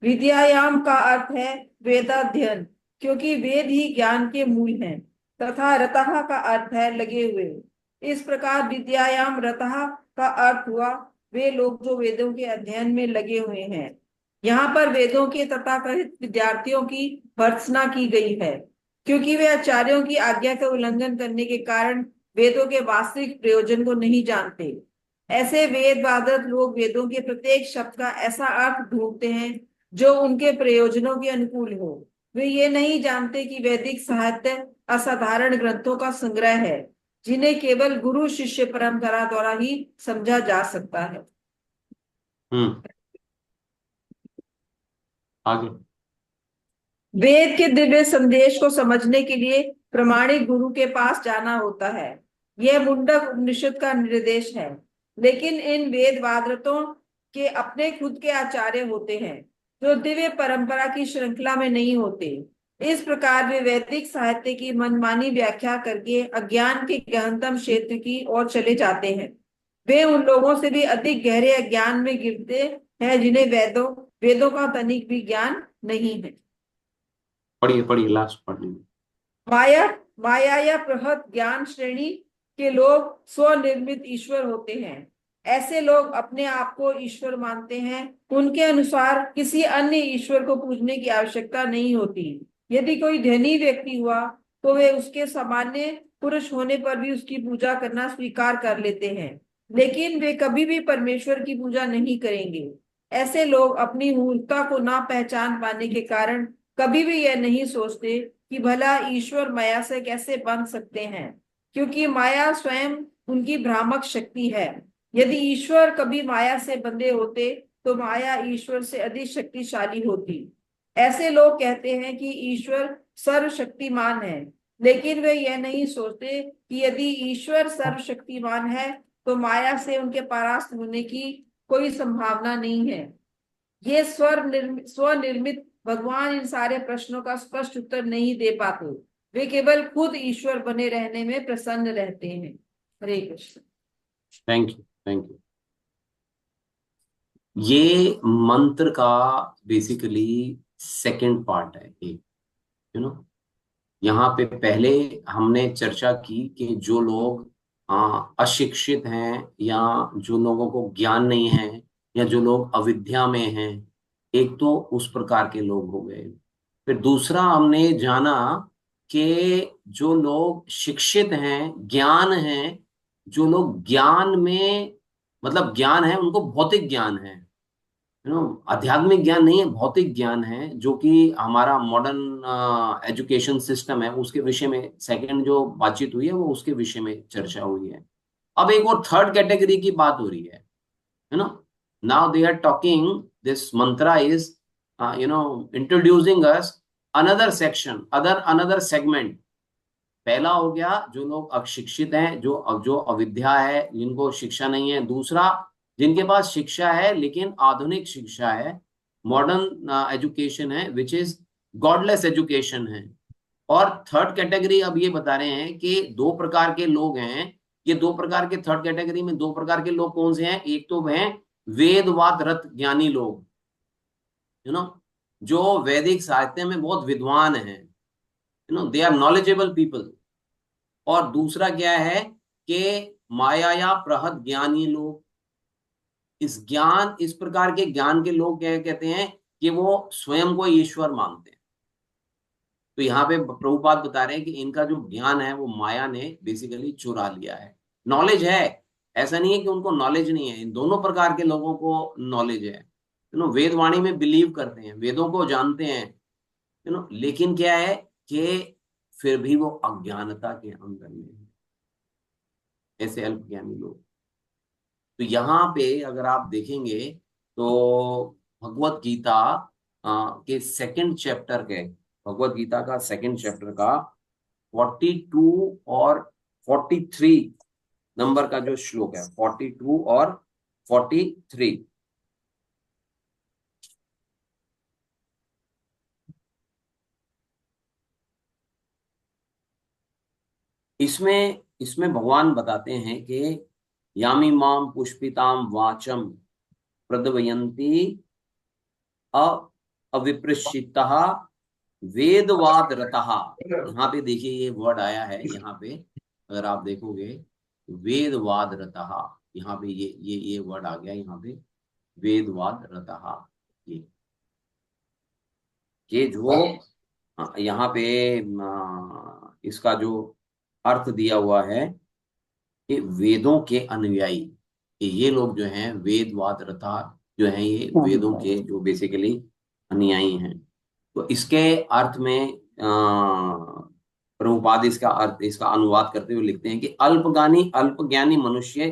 विद्यायाम का अर्थ है वेदाध्ययन, क्योंकि वेद ही ज्ञान के मूल हैं, तथा रतः का अर्थ है लगे हुए। इस प्रकार विद्यायाम रतः का अर्थ हुआ वे लोग जो वेदों के अध्ययन में लगे हुए हैं। यहाँ पर वेदों के तथाकथित विद्यार्थियों की भर्त्सना की गई है, क्योंकि वे आचार्यों की आज्ञा का उल्लंघन करने के कारण वेदों के वास्तविक प्रयोजन को नहीं जानते। ऐसे वेद वादक लोग वेदों के प्रत्येक शब्द का ऐसा अर्थ ढूंढते हैं जो उनके प्रयोजनों के अनुकूल हो। वे ये नहीं जानते कि वैदिक साहित्य असाधारण ग्रंथों का संग्रह है, जिन्हें केवल गुरु शिष्य परंपरा द्वारा ही समझा जा सकता है। आगे। वेद के दिव्य संदेश को समझने के लिए प्रमाणिक गुरु के पास जाना होता है। यह मुंडक उपनिषद का निर्देश है। लेकिन इन वेद वादरतों के अपने खुद के आचार्य होते हैं, जो दिव्य परंपरा की श्रृंखला में नहीं होते। इस प्रकार वे वैदिक साहित्य की मनमानी व्याख्या करके अज्ञान के गहनतम क्षेत्र की ओर चले जाते हैं। वे उन लोगों से भी अधिक गहरे अज्ञान में गिरते हैं जिन्हें वेदों का तनिक भी ज्ञान नहीं है। पढ़िए पढ़िए, लास्ट पढ़ लीजिए। माया माया या बृहत ज्ञान श्रेणी के लोग स्वनिर्मित ईश्वर होते हैं। ऐसे लोग अपने आप को ईश्वर मानते हैं। उनके अनुसार किसी अन्य ईश्वर को पूजने की आवश्यकता नहीं होती। यदि कोई धनी व्यक्ति हुआ तो वे उसके सामान्य पुरुष होने पर भी उसकी पूजा करना स्वीकार कर लेते हैं, लेकिन वे कभी भी परमेश्वर की पूजा नहीं करेंगे। ऐसे लोग अपनी मूर्खता को ना पहचान पाने के कारण कभी भी यह नहीं सोचते कि भला ईश्वर माया से कैसे बन सकते हैं, क्योंकि माया स्वयं उनकी भ्रामक शक्ति है। यदि ईश्वर कभी माया से बंधे होते तो माया ईश्वर से अधिक शक्तिशाली होती। ऐसे लोग कहते हैं कि ईश्वर सर्वशक्तिमान है, लेकिन वे यह नहीं सोचते कि यदि ईश्वर सर्वशक्तिमान है तो माया से उनके परास्त होने की कोई संभावना नहीं है। ये स्वनिर्मित भगवान इन सारे प्रश्नों का स्पष्ट उत्तर नहीं दे पाते। वे केवल खुद ईश्वर बने रहने में प्रसन्न रहते हैं। Hare Krishna. Thank you, thank you. ये मंत्र का बेसिकली सेकंड पार्ट है। यहाँ पे पहले हमने चर्चा की कि जो लोग अशिक्षित हैं या जो लोगों को ज्ञान नहीं है या जो लोग अविद्या में हैं, एक तो उस प्रकार के लोग हो गए। फिर दूसरा हमने जाना कि जो लोग शिक्षित हैं, ज्ञान है, जो लोग ज्ञान में मतलब ज्ञान है, उनको भौतिक ज्ञान है, आध्यात्मिक ज्ञान नहीं है, भौतिक ज्ञान है, जो कि हमारा मॉडर्न एजुकेशन सिस्टम है उसके विषय में सेकंड जो बातचीत हुई है वो उसके विषय में चर्चा हुई है। अब एक और थर्ड कैटेगरी की बात हो रही है ना। Now they are talking, this mantra is introducing us another section, another segment. पहला हो गया जो लोग अशिक्षित हैं, जो अविद्या है, जिनको शिक्षा नहीं है। दूसरा, जिनके पास शिक्षा है लेकिन आधुनिक शिक्षा है, मॉडर्न एजुकेशन है, विच इज गॉडलेस एजुकेशन है। और थर्ड कैटेगरी अब ये बता रहे हैं कि दो प्रकार के लोग हैं। ये दो प्रकार के, थर्ड कैटेगरी में दो प्रकार के लोग कौन से हैं? एक तो हैं वेदवाद रत ज्ञानी लोग, जो वैदिक साहित्य में बहुत विद्वान हैं, दे आर नॉलेजेबल पीपल। और दूसरा क्या है कि माया या प्रहत ज्ञानी लोग। इस प्रकार के ज्ञान के लोग क्या कहते हैं कि वो स्वयं को ईश्वर मानते हैं। तो यहाँ पे प्रभुपाद बता रहे हैं कि इनका जो ज्ञान है वो माया ने बेसिकली चुरा लिया है। नॉलेज है, ऐसा नहीं है कि उनको नॉलेज नहीं है, इन दोनों प्रकार के लोगों को नॉलेज है। वेदवाणी में बिलीव करते हैं, वेदों को जानते हैं, लेकिन क्या है कि फिर भी वो अज्ञानता के अंदर में है, ऐसे अल्पज्ञानी लोग। तो यहाँ पे अगर आप देखेंगे तो भगवत गीता के सेकंड चैप्टर के, भगवत गीता का सेकंड चैप्टर का 42 और 43 नंबर का जो श्लोक है, 42 और 43, इसमें भगवान बताते हैं कि यामी माम पुष्पिताम वाचम प्रदवयंती अविप्रशितः वेदवाद रतः। यहाँ पे देखिए ये वर्ड आया है, यहाँ पे अगर आप देखोगे वेदवाद रतः, यहाँ पे ये वर्ड आ गया यहाँ पे, वेदवाद रतः। ये जो यहाँ पे इसका जो अर्थ दिया हुआ है कि वेदों के अनुयायी, कि ये लोग जो हैं वेदवाद रता जो हैं, ये वेदों के जो बेसिकली अनुयायी हैं। तो इसके अर्थ में प्रभुपाद इसका अनुवाद करते हुए लिखते हैं कि अल्पज्ञानी मनुष्य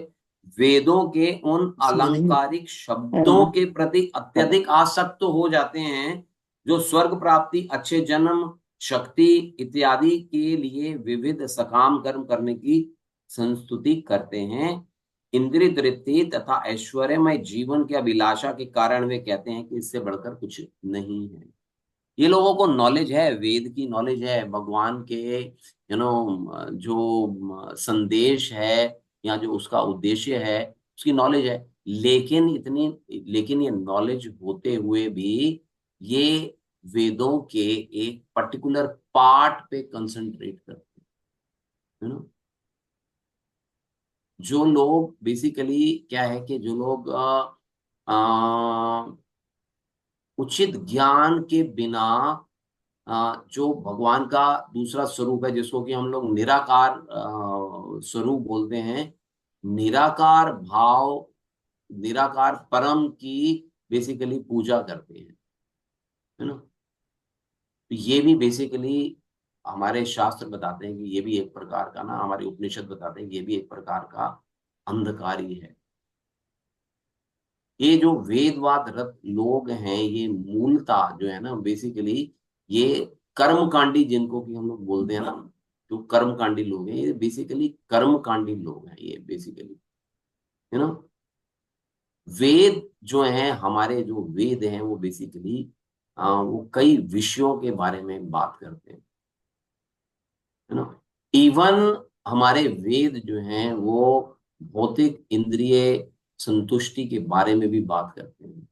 वेदों के उन अलंकारिक शब्दों के प्रति अत्यधिक आसक्त हो जाते हैं जो स्वर्ग प्राप्ति, अच्छे जन्म, शक्ति इत्यादि के लिए विविध सकाम कर्म करने की संस्तुति करते हैं। इंद्रिय तृप्ति तथा ऐश्वर्यमय जीवन की अभिलाषा के कारण वे कहते हैं कि इससे बढ़कर कुछ नहीं है। ये लोगों को नॉलेज है, वेद की नॉलेज है, भगवान के जो संदेश है या जो उसका उद्देश्य है उसकी नॉलेज है, लेकिन ये नॉलेज होते हुए भी ये वेदों के एक पर्टिकुलर पार्ट पे कंसंट्रेट करते हैं। यू नो, जो लोग बेसिकली क्या है कि जो लोग उचित ज्ञान के बिना जो भगवान का दूसरा स्वरूप है जिसको कि हम लोग निराकार स्वरूप बोलते हैं, निराकार भाव, निराकार परम की बेसिकली पूजा करते हैं, है ना। तो ये भी बेसिकली हमारे शास्त्र बताते हैं कि ये भी एक प्रकार का ना, हमारे उपनिषद बताते हैं कि ये भी एक प्रकार का अंधकार ही है। ये जो वेदवाद रत लोग हैं, ये मूलता जो है ना बेसिकली ये कर्मकांडी जिनको कि हम लोग बोलते हैं ना, जो कर्मकांडी लोग हैं, ये बेसिकली कर्मकांडी लोग हैं ये बेसिकली, है ना। वेद जो है, हमारे जो वेद हैं वो बेसिकली वो कई विषयों के बारे में बात करते हैं, है ना। इवन हमारे वेद जो हैं वो भौतिक इंद्रिय संतुष्टि के बारे में भी बात करते हैं।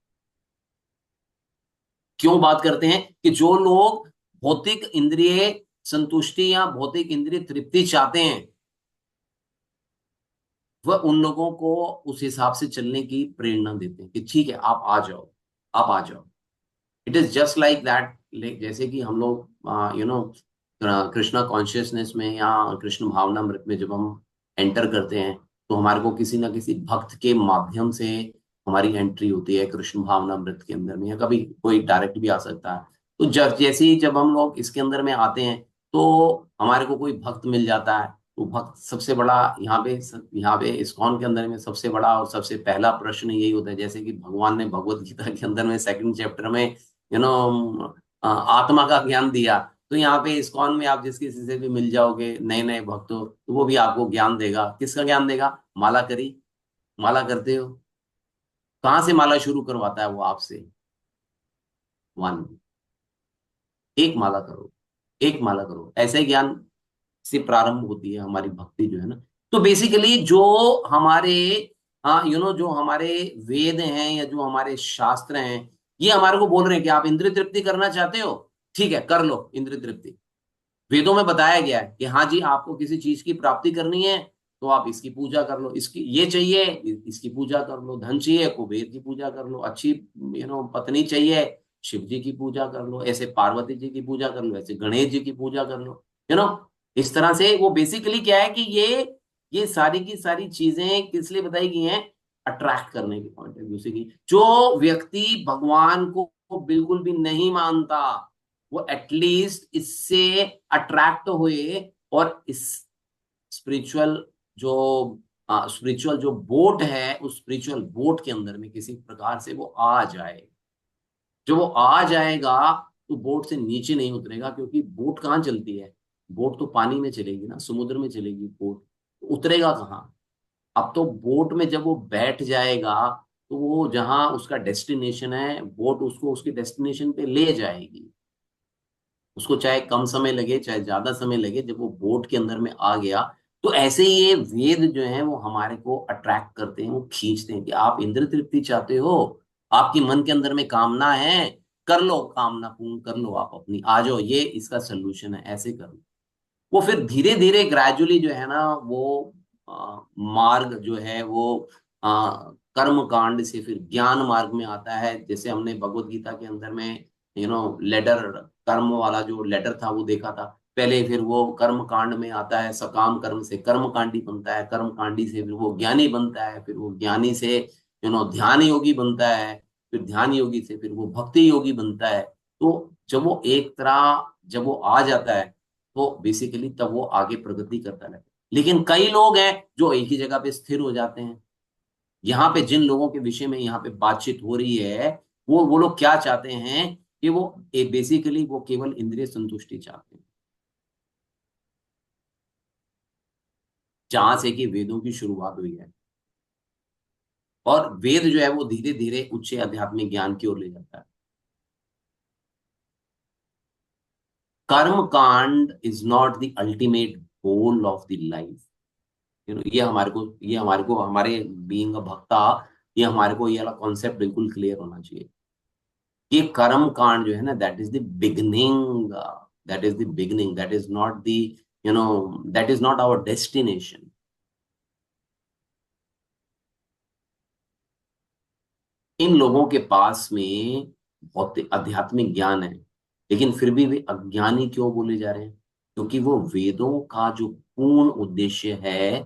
क्यों बात करते हैं कि जो लोग भौतिक इंद्रिय संतुष्टि या भौतिक इंद्रिय तृप्ति चाहते हैं, वह उन लोगों को उस हिसाब से चलने की प्रेरणा देते हैं कि ठीक है आप आ जाओ, आप आ जाओ। It is just like that, जैसे कि हम लोग कृष्णा कॉन्शियसनेस में या कृष्ण भावनामृत में जब हम एंटर करते हैं, तो हमारे को किसी ना किसी भक्त के माध्यम से हमारी एंट्री होती है कृष्ण भावनामृत के अंदर में, या कभी कोई डायरेक्ट भी आ सकता है। तो जैसे ही जब हम लोग इसके अंदर में आते हैं तो हमारे को कोई भक्त मिल जाता है। तो भक्त सबसे बड़ा यहाँ पे इस्कॉन के अंदर में सबसे बड़ा और सबसे पहला प्रश्न यही होता है, जैसे कि भगवान ने भगवत गीता के अंदर में सेकंड चैप्टर में आत्मा का ज्ञान दिया। तो यहाँ पे इस्कॉन में आप जिस किसी से भी मिल जाओगे नए नए भक्तों, तो वो भी आपको ज्ञान देगा। किसका ज्ञान देगा? माला करी, माला करते हो, कहाँ से माला शुरू करवाता है वो आपसे? वन, एक माला करो, एक माला करो, ऐसे ज्ञान से प्रारंभ होती है हमारी भक्ति जो है ना। तो बेसिकली जो हमारे जो हमारे वेद हैं या जो हमारे शास्त्र हैं, ये हमारे को बोल रहे हैं कि आप इंद्रिय तृप्ति करना चाहते हो, ठीक है कर लो इंद्रिय तृप्ति। वेदों में बताया गया है कि हाँ जी आपको किसी चीज की प्राप्ति करनी है तो आप इसकी पूजा कर लो, इसकी ये चाहिए इसकी पूजा कर लो, धन चाहिए कुबेर की पूजा कर लो, अच्छी पत्नी चाहिए शिव जी की पूजा कर लो, ऐसे पार्वती जी की पूजा कर लो, ऐसे गणेश जी की पूजा कर लो, यू नो। इस तरह से वो बेसिकली क्या है कि ये सारी की सारी चीजें किस लिए बताई गई हैं? अट्रैक्ट करने के पॉइंट ऑफ व्यू से। की जो व्यक्ति भगवान को बिल्कुल भी नहीं मानता, वो एटलीस्ट इससे अट्रैक्ट हुए और इस स्पिरिचुअल जो स्पिरिचुअल जो बोट है, उस स्पिरिचुअल बोट के अंदर में किसी प्रकार से वो आ जाए। जब वो आ जाएगा तो बोट से नीचे नहीं उतरेगा, क्योंकि बोट कहाँ चलती है? बोट तो पानी में चलेगी ना, समुद्र में चलेगी बोट, तो उतरेगा कहाँ? अब तो बोट में जब वो बैठ जाएगा तो वो जहां उसका डेस्टिनेशन है, बोट उसको उसके डेस्टिनेशन पे ले जाएगी। उसको चाहे कम समय लगे चाहे ज्यादा समय लगे, जब वो बोट के अंदर में आ गया। तो ऐसे ही ये वेद जो है वो हमारे को अट्रैक्ट करते हैं, वो खींचते हैं कि आप इंद्र तृप्ति चाहते हो, आपकी मन के अंदर में कामना है, कर लो कामना पूर्ण कर लो, आप अपनी आ जाओ, ये इसका सोल्यूशन है, ऐसे कर लो। वो फिर धीरे धीरे ग्रेजुअली जो है ना वो मार्ग जो है वो कर्म कांड से फिर ज्ञान मार्ग में आता है। जैसे हमने भगवत गीता के अंदर में लेडर, कर्म वाला जो लेडर था वो देखा था पहले, फिर वो कर्म कांड में आता है, सकाम कर्म से कर्म कांडी बनता है, कर्म कांडी से फिर वो ज्ञानी बनता है, फिर वो ज्ञानी से ध्यान योगी बनता है, फिर ध्यान योगी से फिर वो भक्ति योगी बनता है। तो जब वो एक तरह जब वो आ जाता है तो बेसिकली तब वो आगे प्रगति करता है। लेकिन कई लोग हैं जो एक ही जगह पे स्थिर हो जाते हैं। यहाँ पे जिन लोगों के विषय में यहाँ पे बातचीत हो रही है, वो लोग क्या चाहते हैं कि वो बेसिकली वो केवल इंद्रिय संतुष्टि चाहते हैं, जहां से कि वेदों की शुरुआत हुई है। और वेद जो है वो धीरे धीरे उच्च आध्यात्मिक ज्ञान की ओर ले जाता है। कर्म कांड is not the ultimate goal of the life. ये हमारे को हमारे बीइंग अ भक्ता, ये हमारे को ये वाला कॉन्सेप्ट बिल्कुल क्लियर होना चाहिए। ये कर्म कांड जो है ना, that is the beginning, that is the beginning, that is not the that is not our destination. इन लोगों के पास में बहुत आध्यात्मिक ज्ञान है, लेकिन फिर भी वे अज्ञानी क्यों बोले जा रहे हैं? क्योंकि वो वेदों का जो पूर्ण उद्देश्य है,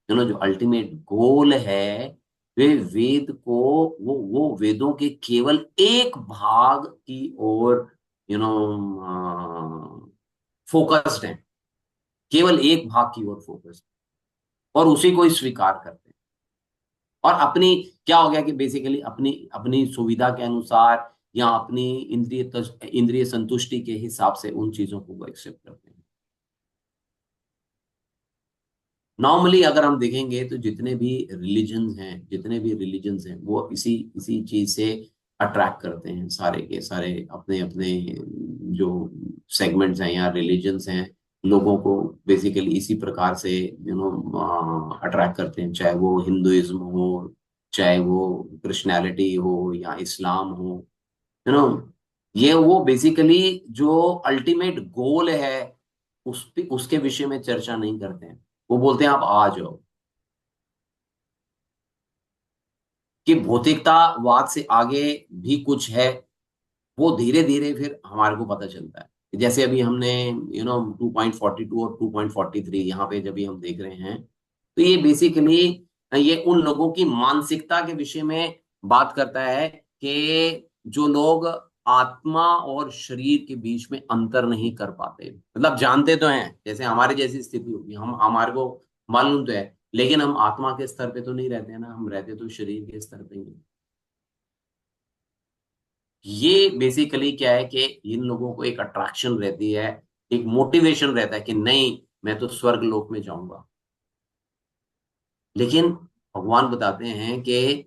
जो अल्टीमेट गोल है, वे वेद को, वो वेदों के केवल एक भाग की ओर फोकस्ड है, केवल एक भाग की ओर फोकस्ड, और उसी को ही स्वीकार करते हैं। और अपनी क्या हो गया कि बेसिकली अपनी अपनी सुविधा के अनुसार या अपनी इंद्रिय संतुष्टि के हिसाब से उन चीजों को वो एक्सेप्ट करते हैं। नॉर्मली अगर हम देखेंगे तो जितने भी रिलीजन्स हैं वो इसी इसी चीज से अट्रैक्ट करते हैं, सारे के सारे अपने अपने जो सेगमेंट्स हैं या रिलीजन्स हैं, लोगों को बेसिकली इसी प्रकार से अट्रैक्ट करते हैं, चाहे वो हिंदुइज्म हो, चाहे वो क्रिश्चियनिटी हो या इस्लाम हो, ये वो बेसिकली जो अल्टीमेट गोल है उसके विषय में चर्चा नहीं करते हैं। वो बोलते हैं आप आ जाओ, कि भौतिकतावाद से आगे भी कुछ है, वो धीरे धीरे फिर हमारे को पता चलता है। जैसे अभी हमने 2.42 और 2.43 यहाँ पे जब भी हम देख रहे हैं, तो ये बेसिकली ये उन लोगों की मानसिकता के विषय में बात करता है कि जो लोग आत्मा और शरीर के बीच में अंतर नहीं कर पाते, मतलब जानते तो हैं, जैसे हमारे जैसी स्थिति होगी, हम हमारे को मालूम तो है, लेकिन हम आत्मा के स्तर पे तो नहीं रहते हैं ना, हम रहते तो शरीर के स्तर पे ही हैं। ये बेसिकली क्या है कि इन लोगों को एक अट्रैक्शन रहती है, एक मोटिवेशन रहता है कि नहीं, मैं तो स्वर्ग लोक में जाऊंगा। लेकिन भगवान बताते हैं कि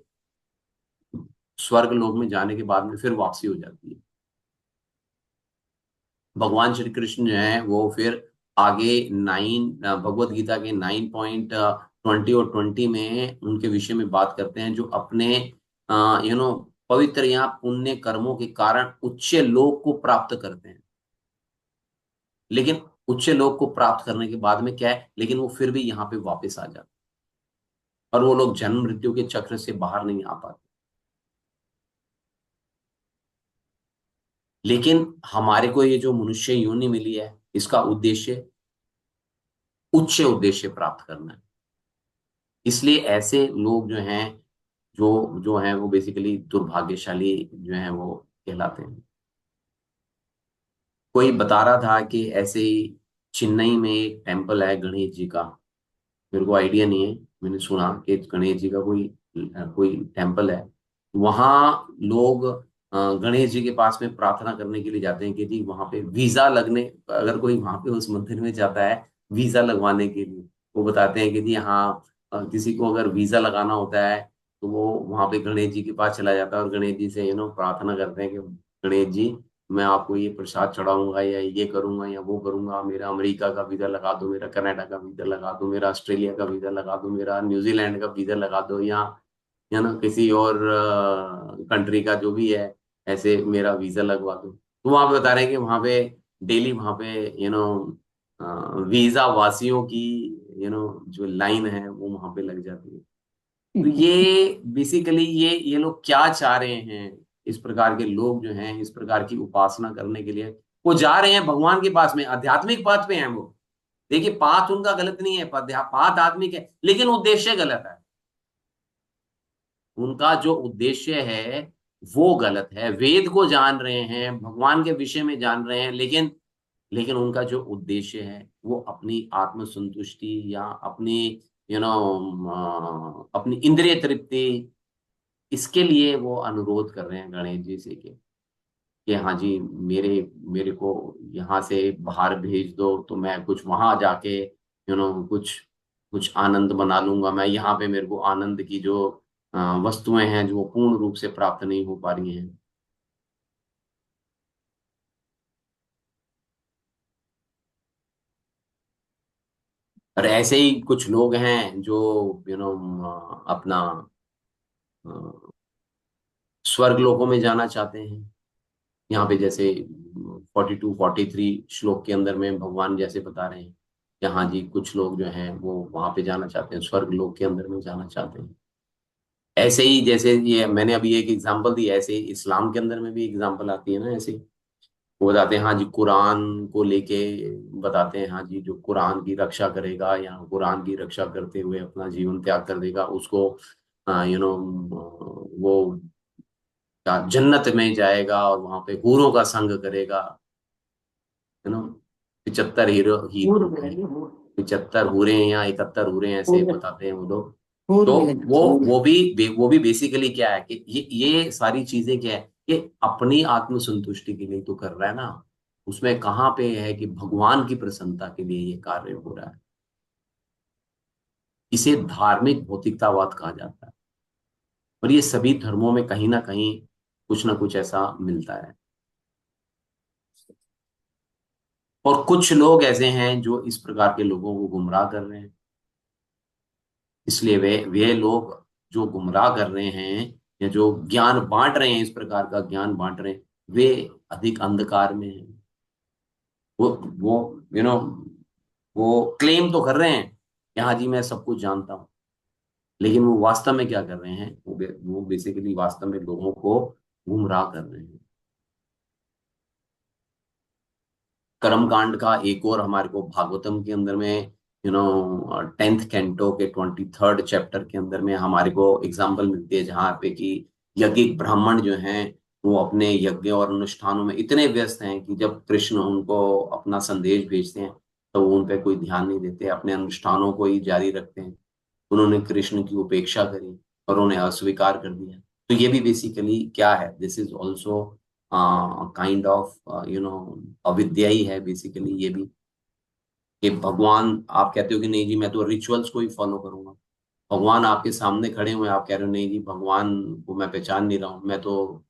स्वर्ग लोक में जाने के बाद में फिर वापसी हो जाती है। भगवान श्री कृष्ण जो है वो फिर आगे भगवत गीता के 9.20 और 20 में उनके विषय में बात करते हैं, जो अपने पवित्र या पुण्य कर्मों के कारण उच्च लोक को प्राप्त करते हैं। लेकिन उच्च लोक को प्राप्त करने के बाद में क्या है, लेकिन वो फिर भी यहाँ पे वापस आ जाते, और वो लोग जन्म मृत्यु के चक्र से बाहर नहीं आ पाते। लेकिन हमारे को ये जो मनुष्य योनि मिली है, इसका उद्देश्य उच्च उद्देश्य प्राप्त करना है। इसलिए ऐसे लोग जो हैं, जो जो हैं वो बेसिकली दुर्भाग्यशाली जो हैं वो कहलाते हैं। कोई बता रहा था कि ऐसे ही चेन्नई में एक टेम्पल है गणेश जी का, मेरे को आइडिया नहीं है, मैंने सुना कि गणेश जी का कोई कोई टेम्पल है। वहां लोग गणेश जी के पास में प्रार्थना करने के लिए जाते हैं कि जी वहां पे वीजा लगने, अगर कोई वहां पे उस मंदिर में जाता है वीजा लगवाने के लिए, वो बताते हैं कि जी हाँ, किसी को अगर वीजा लगाना होता है तो वो वहां पे गणेश जी के पास चला जाता है और गणेश जी से प्रार्थना करते हैं कि गणेश जी, मैं आपको ये प्रसाद चढ़ाऊंगा या ये करूंगा या वो करूंगा, मेरा अमेरिका का वीजा लगा दो, मेरा कनाडा का वीजा लगा दो, मेरा ऑस्ट्रेलिया का वीजा लगा दो, मेरा न्यूजीलैंड का वीजा लगा दो, या ना किसी और कंट्री का जो भी है, ऐसे मेरा वीजा लगवा दो। तो वहां पे बता रहे हैं कि वहां पे डेली वहां पे वीजा वासियों की जो लाइन है वो वहां पे लग जाती है। तो ये बेसिकली ये लोग क्या चाह रहे हैं, इस प्रकार के लोग जो हैं इस प्रकार की उपासना करने के लिए वो जा रहे हैं भगवान के पास में, आध्यात्मिक पाथ पे हैं वो। देखिए पाथ उनका गलत नहीं है, पाथ आत्मिक है, लेकिन उद्देश्य गलत है। उनका जो उद्देश्य है वो गलत है। वेद को जान रहे हैं, भगवान के विषय में जान रहे हैं, लेकिन उनका जो उद्देश्य है वो अपनी आत्म संतुष्टि या अपनी अपनी इंद्रिय तृप्ति, इसके लिए वो अनुरोध कर रहे हैं गणेश जी से कि हाँ जी, मेरे मेरे को यहाँ से बाहर भेज दो तो मैं कुछ वहां जाके कुछ कुछ आनंद बना लूंगा। मैं यहाँ पे मेरे को आनंद की जो वस्तुएं हैं जो पूर्ण रूप से प्राप्त नहीं हो पा रही हैं। और ऐसे ही कुछ लोग हैं जो अपना अ, स्वर्ग लोकों में जाना चाहते हैं। यहाँ पे जैसे 42 43 श्लोक के अंदर में भगवान जैसे बता रहे हैं या हाँ जी कुछ लोग जो हैं वो वहां पे जाना चाहते हैं, स्वर्ग लोक के अंदर में जाना चाहते हैं। ऐसे ही जैसे ये मैंने अभी एक एग्जांपल दी, ऐसे ही इस्लाम के अंदर में भी एग्जांपल आती है ना, ऐसे ही वो बताते हैं हाँ जी कुरान को लेके बताते हैं, हाँ जी जो कुरान की रक्षा करेगा या कुरान की रक्षा करते हुए अपना जीवन त्याग कर देगा उसको वो जन्नत में जाएगा और वहां पे हूरों का संग करेगा, है ना। 75 हीरो ही हूर मिलेंगे, हूर 75 हूरे हैं या 71 हूरे हैं, ऐसे हूर बताते हैं वो लोग। हूर तो मिलेंगे, वो हूर। वो भी बेसिकली क्या है कि ये सारी चीजें क्या है, ये अपनी आत्म संतुष्टि के लिए तो कर रहा है ना, उसमें कहाँ पे है कि भगवान की प्रसन्नता के लिए ये कार्य हो रहा है। इसे धार्मिक भौतिकतावाद कहा जाता है, और ये सभी धर्मों में कहीं ना कहीं कुछ ना कुछ ऐसा मिलता है। और कुछ लोग ऐसे हैं जो इस प्रकार के लोगों को गुमराह कर रहे हैं, इसलिए वे लोग जो गुमराह कर रहे हैं या जो ज्ञान बांट रहे हैं, इस प्रकार का ज्ञान बांट रहे हैं, वे अधिक अंधकार में हैं। वो यू नो वो क्लेम तो कर रहे हैं कि हाँ जी मैं सब कुछ जानता हूँ, लेकिन वो वास्तव में क्या कर रहे हैं, वो बेसिकली वास्तव में लोगों को गुमराह कर रहे हैं। कर्म कांड का एक और हमारे को भागवतम के अंदर में 10th कैंटो के 23rd चैप्टर के अंदर में हमारे को एग्जाम्पल मिलती है, जहाँ पे कि यज्ञिक ब्राह्मण जो हैं वो अपने यज्ञ और अनुष्ठानों में इतने व्यस्त हैं कि जब कृष्ण उनको अपना संदेश भेजते हैं तो वो उन पे कोई ध्यान नहीं देते, अपने अनुष्ठानों को ही जारी रखते हैं। उन्होंने कृष्ण की उपेक्षा करी और उन्हें अस्वीकार कर दिया। तो ये भी बेसिकली क्या है, this is also kind of अविद्या ही है बेसिकली ये भी। कि भगवान आप कहते हो कि नहीं जी मैं तो रिचुअल्स को ही फॉलो करूंगा, भगवान आपके सामने खड़े हुए हैं, आप कह रहे हो नहीं जी भगवान को मैं पहचान नहीं रहा हूँ, मैं तो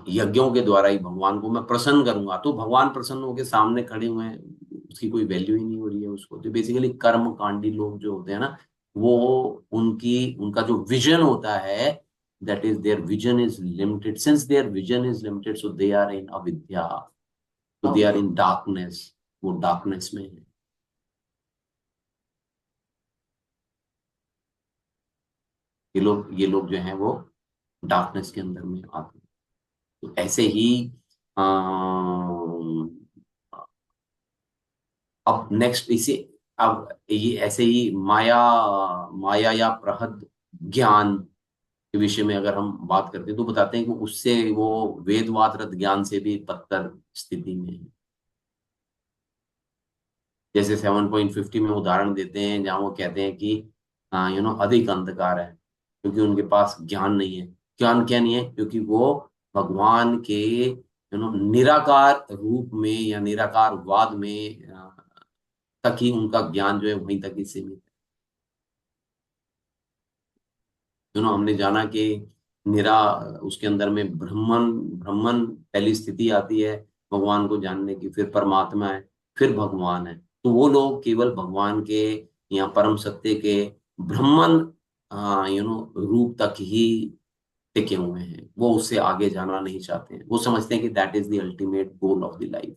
यज्ञों के द्वारा ही भगवान को मैं प्रसन्न करूंगा। तो भगवान प्रसन्न होकर सामने खड़े हुए हैं, उसकी कोई वैल्यू ही नहीं हो रही है उसको। तो बेसिकली कर्म कांडी लोग जो होते हैं ना, वो उनका जो विजन होता है, that is their vision is limited, since their vision is limited so they are in avidya, तो दे आर इन डार्कनेस, वो डार्कनेस में है। ये लोग जो हैं वो डार्कनेस के अंदर में आते हैं। तो ऐसे ही अम, अब नेक्स्ट इसे, अब ये ऐसे ही माया माया या प्रहद ज्ञान के विषय में अगर हम बात करते हैं तो बताते हैं कि उससे वो वेदवादरत ज्ञान से भी बदतर स्थिति में है। जैसे 7.50 में उदाहरण देते हैं जहां वो कहते हैं कि अधिक अंधकार है क्योंकि उनके पास ज्ञान नहीं है। ज्ञान क्या नहीं है, क्योंकि वो भगवान के निराकार रूप में या निराकार वाद में तक ही उनका ज्ञान जो है वहीं तक ही सीमित है। हमने जाना कि निरा उसके अंदर में ब्रह्मन ब्रह्मन पहली स्थिति आती है भगवान को जानने की, फिर परमात्मा है, फिर भगवान है। तो वो लोग केवल भगवान के या परम सत्य के ब्रह्मन रूप तक ही टिके हुए हैं, वो उससे आगे जाना नहीं चाहते हैं। वो समझते हैं कि that is the ultimate goal of the life,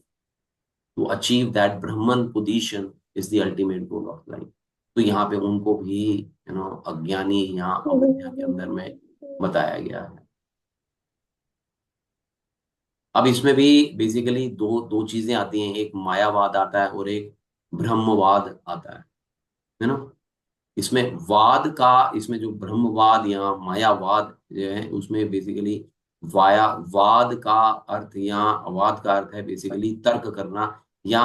to achieve that Brahman position is the ultimate goal of life. तो यहाँ पे उनको भी अज्ञानी या अविद्या के अंदर में बताया गया है। अब इसमें भी बेसिकली दो दो चीजें आती हैं, एक मायावाद आता है और एक ब्रह्मवाद आता है ना। इसमें इसमें जो ब्रह्मवाद या मायावाद जो है उसमें बेसिकली वाद का अर्थ या वाद का अर्थ है बेसिकली तर्क करना या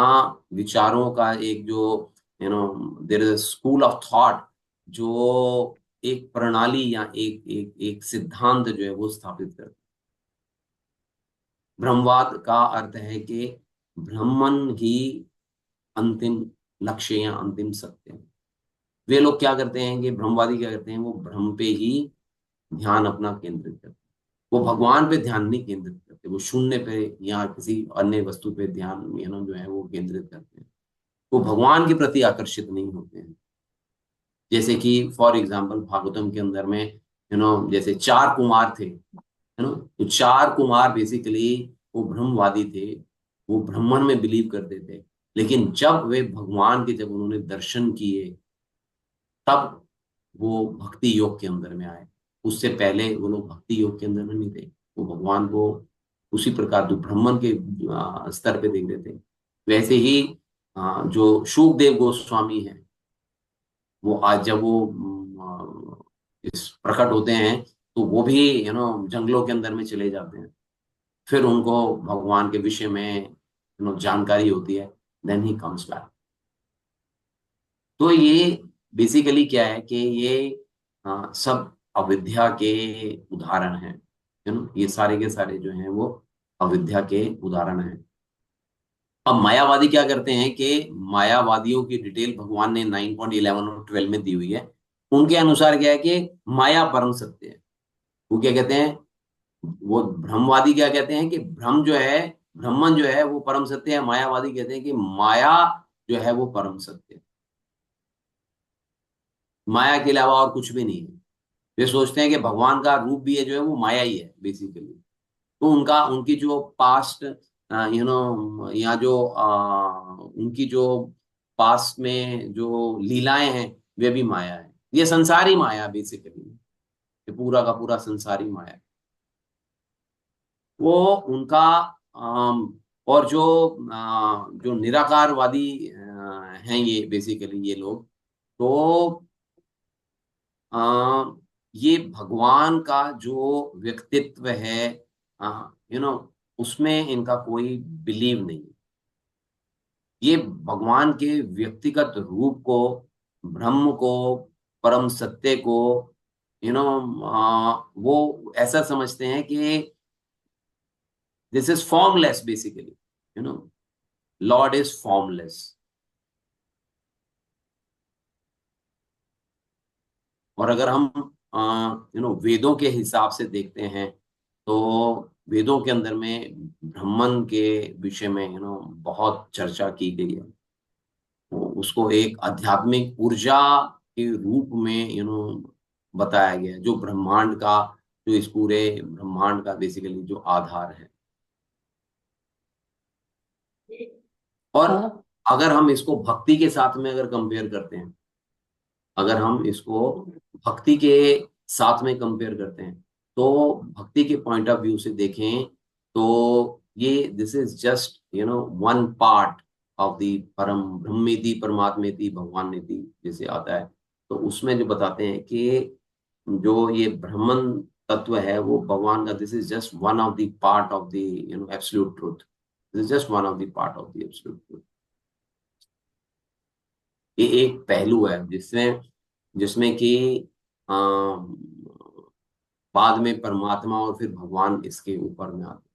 विचारों का एक जो there is a school of thought, जो एक प्रणाली या एक एक एक सिद्धांत जो है वो स्थापित करता है। ब्रह्मवाद का अर्थ है कि ब्रह्मन ही अंतिम लक्ष्य या अंतिम सत्य है। वे लोग क्या करते हैं कि ब्रह्मवादी क्या करते हैं, वो ब्रह्म पे ही ध्यान अपना केंद्रित करते हैं। वो भगवान पे ध्यान नहीं केंद्रित करते, वो शून्य पे या किसी अन्य वस्तु पे ध्यान जो है वो केंद्रित करते हैं। वो भगवान के प्रति आकर्षित नहीं होते हैं। जैसे कि फॉर एग्जाम्पल भागवतम के अंदर में जैसे 4 कुमार थे, है ना। तो 4 कुमार बेसिकली वो ब्रह्मवादी थे, वो ब्राह्मण में बिलीव करते थे, लेकिन जब वे भगवान के जब उन्होंने दर्शन किए तब वो भक्ति योग के अंदर में आए। उससे पहले वो लोग भक्ति योग के अंदर में नहीं थे, वो भगवान को उसी प्रकार जो ब्राह्मण के स्तर पे देख रहे थे। वैसे ही जो शुकदेव गोस्वामी है, वो आज जब वो इस प्रकट होते हैं तो वो भी जंगलों के अंदर में चले जाते हैं। फिर उनको भगवान के विषय में जानकारी होती है, देन ही कम्स बैक। तो ये बेसिकली क्या है कि ये सब अविद्या के उदाहरण हैं। ये सारे के सारे जो हैं वो अविद्या के उदाहरण हैं। अब मायावादी क्या करते हैं कि मायावादियों की डिटेल भगवान ने 9.11 और 12 में दी हुई है। उनके अनुसार क्या है कि माया परम सत्य है। वो क्या कहते हैं, वो ब्रह्मवादी क्या कहते हैं कि ब्रह्म जो है, ब्रह्मन जो है वो परम सत्य है। मायावादी कहते हैं कि माया जो है वो परम सत्य है, माया के अलावा और कुछ भी नहीं है। वे सोचते हैं कि भगवान का रूप भी है जो है वो माया ही है बेसिकली। तो उनका उनकी जो पास्ट या जो उनकी जो पास्ट में जो लीलाएं हैं वे भी माया है। ये संसारी माया बेसिकली, ये पूरा का पूरा संसारी माया है। वो उनका और जो निराकारवादी हैं ये बेसिकली ये लोग, तो अ, ये भगवान का जो व्यक्तित्व है यू नो उसमें इनका कोई बिलीव नहीं। ये भगवान के व्यक्तिगत रूप को, ब्रह्म को, परम सत्य को वो ऐसा समझते हैं कि this is formless basically. You know Lord is formless. और अगर हम वेदों के हिसाब से देखते हैं तो वेदों के अंदर में ब्राह्मण के विषय में बहुत चर्चा की गई है। तो उसको एक आध्यात्मिक ऊर्जा के रूप में बताया गया है, जो ब्रह्मांड का, जो इस पूरे ब्रह्मांड का बेसिकली जो आधार है। और हाँ, अगर हम इसको भक्ति के साथ में अगर कंपेयर करते हैं, अगर हम इसको भक्ति के साथ में कंपेयर करते हैं, तो भक्ति के पॉइंट ऑफ व्यू से देखें तो ये this is just one part of the परम ब्रह्मेति परमात्मेति भगवानेति जैसे आता है। तो उसमें जो बताते हैं कि जो ये ब्रह्मन तत्व है वो भगवान का, this is just one of the part of the absolute truth. This is just one of the part of the absolute truth. ये एक पहलू है जिसमें जिसमें कि बाद में परमात्मा और फिर भगवान इसके ऊपर में आते।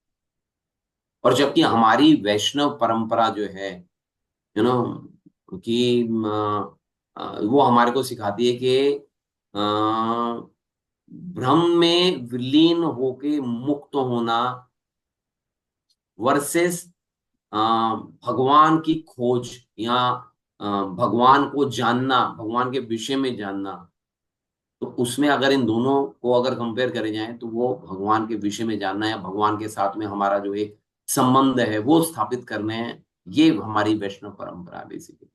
और जबकि हमारी वैष्णव परंपरा जो है कि वो हमारे को सिखाती है कि ब्रह्म में विलीन होके मुक्त होना वर्सेस भगवान की खोज या भगवान को जानना, भगवान के विषय में जानना। तो उसमें अगर इन दोनों को अगर कंपेयर करे जाए तो वो भगवान के विषय में जानना या भगवान के साथ में हमारा जो एक संबंध है वो स्थापित करने हैं, ये हमारी वैष्णव परंपरा है बेसिकली।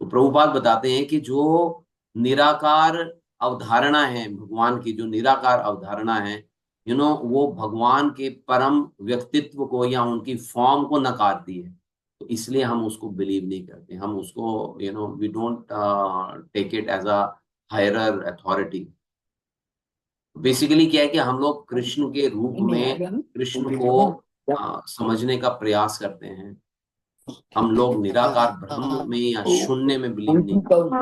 तो प्रभुपाद बताते हैं कि जो निराकार अवधारणा है, भगवान की जो निराकार अवधारणा है वो भगवान के परम व्यक्तित्व को या उनकी फॉर्म को नकारती है। तो इसलिए हम उसको बिलीव नहीं करते, हम उसको we don't take it as a higher authority. Basically क्या है कि हम लोग कृष्ण के रूप में कृष्ण को समझने का प्रयास करते हैं। हम लोग निराकार ब्रह्म में या शून्य में बिलीव नहीं करते।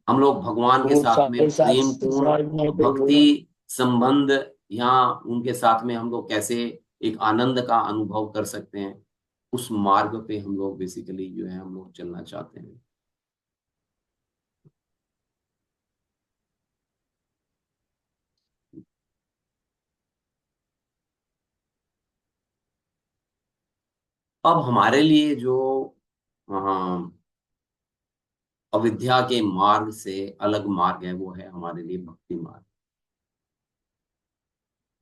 हम लोग भगवान के साथ में प्रेम पूर्ण भक्ति संबंध या उनके साथ में हम लोग कैसे एक आनंद का अनुभव कर सकते हैं, उस मार्ग पे हम लोग बेसिकली जो है हम लोग चलना चाहते हैं। अब हमारे लिए जो अविद्या के मार्ग से अलग मार्ग है वो है हमारे लिए भक्ति मार्ग।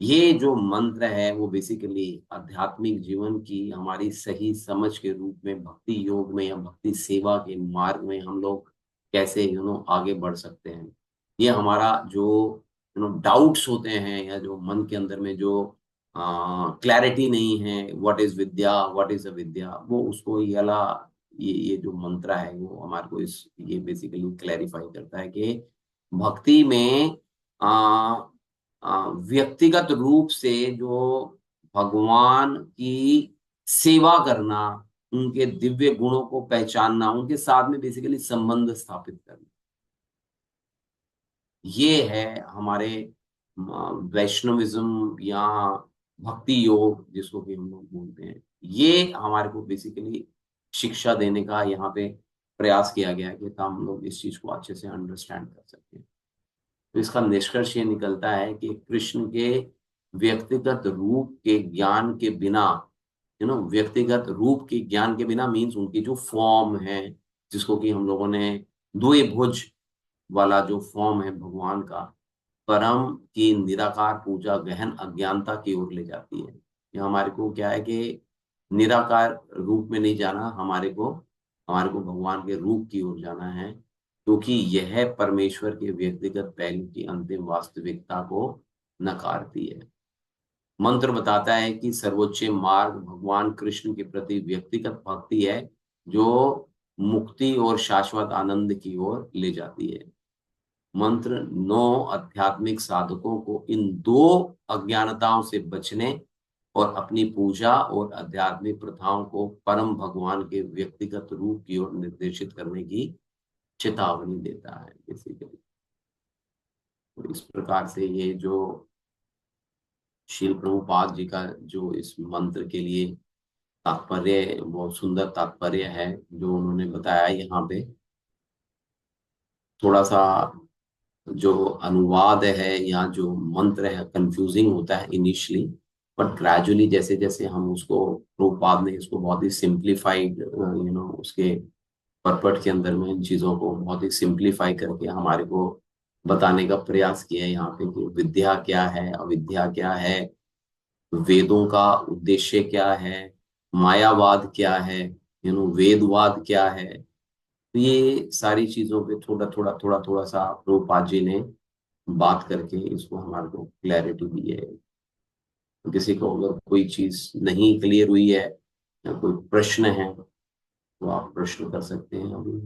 ये जो मंत्र है वो बेसिकली आध्यात्मिक जीवन की हमारी सही समझ के रूप में भक्ति योग में या भक्ति सेवा के मार्ग में हम लोग कैसे आगे बढ़ सकते हैं। ये हमारा जो डाउट्स होते हैं या जो मन के अंदर में जो क्लैरिटी नहीं है, what is Vidya, what is अविद्या, वो उसको ये जो मंत्र है वो हमारे को ये बेसिकली क्लैरिफाई करता है कि भक्ति में व्यक्तिगत रूप से जो भगवान की सेवा करना, उनके दिव्य गुणों को पहचानना, उनके साथ में बेसिकली संबंध स्थापित करना, ये है हमारे वैष्णविज्म या भक्ति योग जिसको कि हम लोग बोलते हैं। ये हमारे को बेसिकली शिक्षा देने का यहाँ पे प्रयास किया गया है कि हम लोग इस चीज को अच्छे से अंडरस्टैंड कर सकते हैं। तो इसका निष्कर्ष ये निकलता है कि कृष्ण के व्यक्तिगत रूप के ज्ञान के बिना, व्यक्तिगत रूप के ज्ञान के बिना मीन्स उनकी जो फॉर्म है, जिसको कि हम लोगों ने द्विभुज वाला जो फॉर्म है भगवान का, परम की निराकार पूजा गहन अज्ञानता की ओर ले जाती है। ये हमारे को क्या है कि निराकार रूप में नहीं जाना, हमारे को भगवान के रूप की ओर जाना है, क्योंकि यह परमेश्वर के व्यक्तिगत पहलू की अंतिम वास्तविकता को नकारती है। मंत्र बताता है कि सर्वोच्च मार्ग भगवान कृष्ण के प्रति व्यक्तिगत भक्ति है जो मुक्ति और शाश्वत आनंद की ओर ले जाती है। मंत्र 9 आध्यात्मिक साधकों को इन 2 अज्ञानताओं से बचने और अपनी पूजा और आध्यात्मिक प्रथाओं को परम भगवान के व्यक्तिगत रूप की ओर निर्देशित करने की चेतावनी देता है बेसिकली। तो इस प्रकार से ये जो श्रील प्रभुपाद जी का जो इस मंत्र के लिए तात्पर्य, बहुत सुंदर तात्पर्य है जो उन्होंने बताया। यहाँ पे थोड़ा सा जो अनुवाद है या जो मंत्र है कंफ्यूजिंग होता है इनिशियली, बट ग्रेजुअली जैसे जैसे हम उसको, प्रभुपाद ने इसको बहुत ही सिंप्लीफाइड उसके परपट के अंदर में इन चीजों को बहुत ही सिंप्लीफाई करके हमारे को बताने का प्रयास किया है यहाँ पे कि विद्या क्या है, अविद्या क्या है, वेदों का उद्देश्य क्या है, मायावाद क्या है, वेदवाद क्या है। तो ये सारी चीजों पे थोड़ा सा प्रभुपाद जी ने बात करके इसको हमारे को क्लैरिटी दी है। तो किसी को अगर कोई चीज नहीं क्लियर हुई है या कोई प्रश्न है तो आप प्रश्न कर सकते हैं अभी।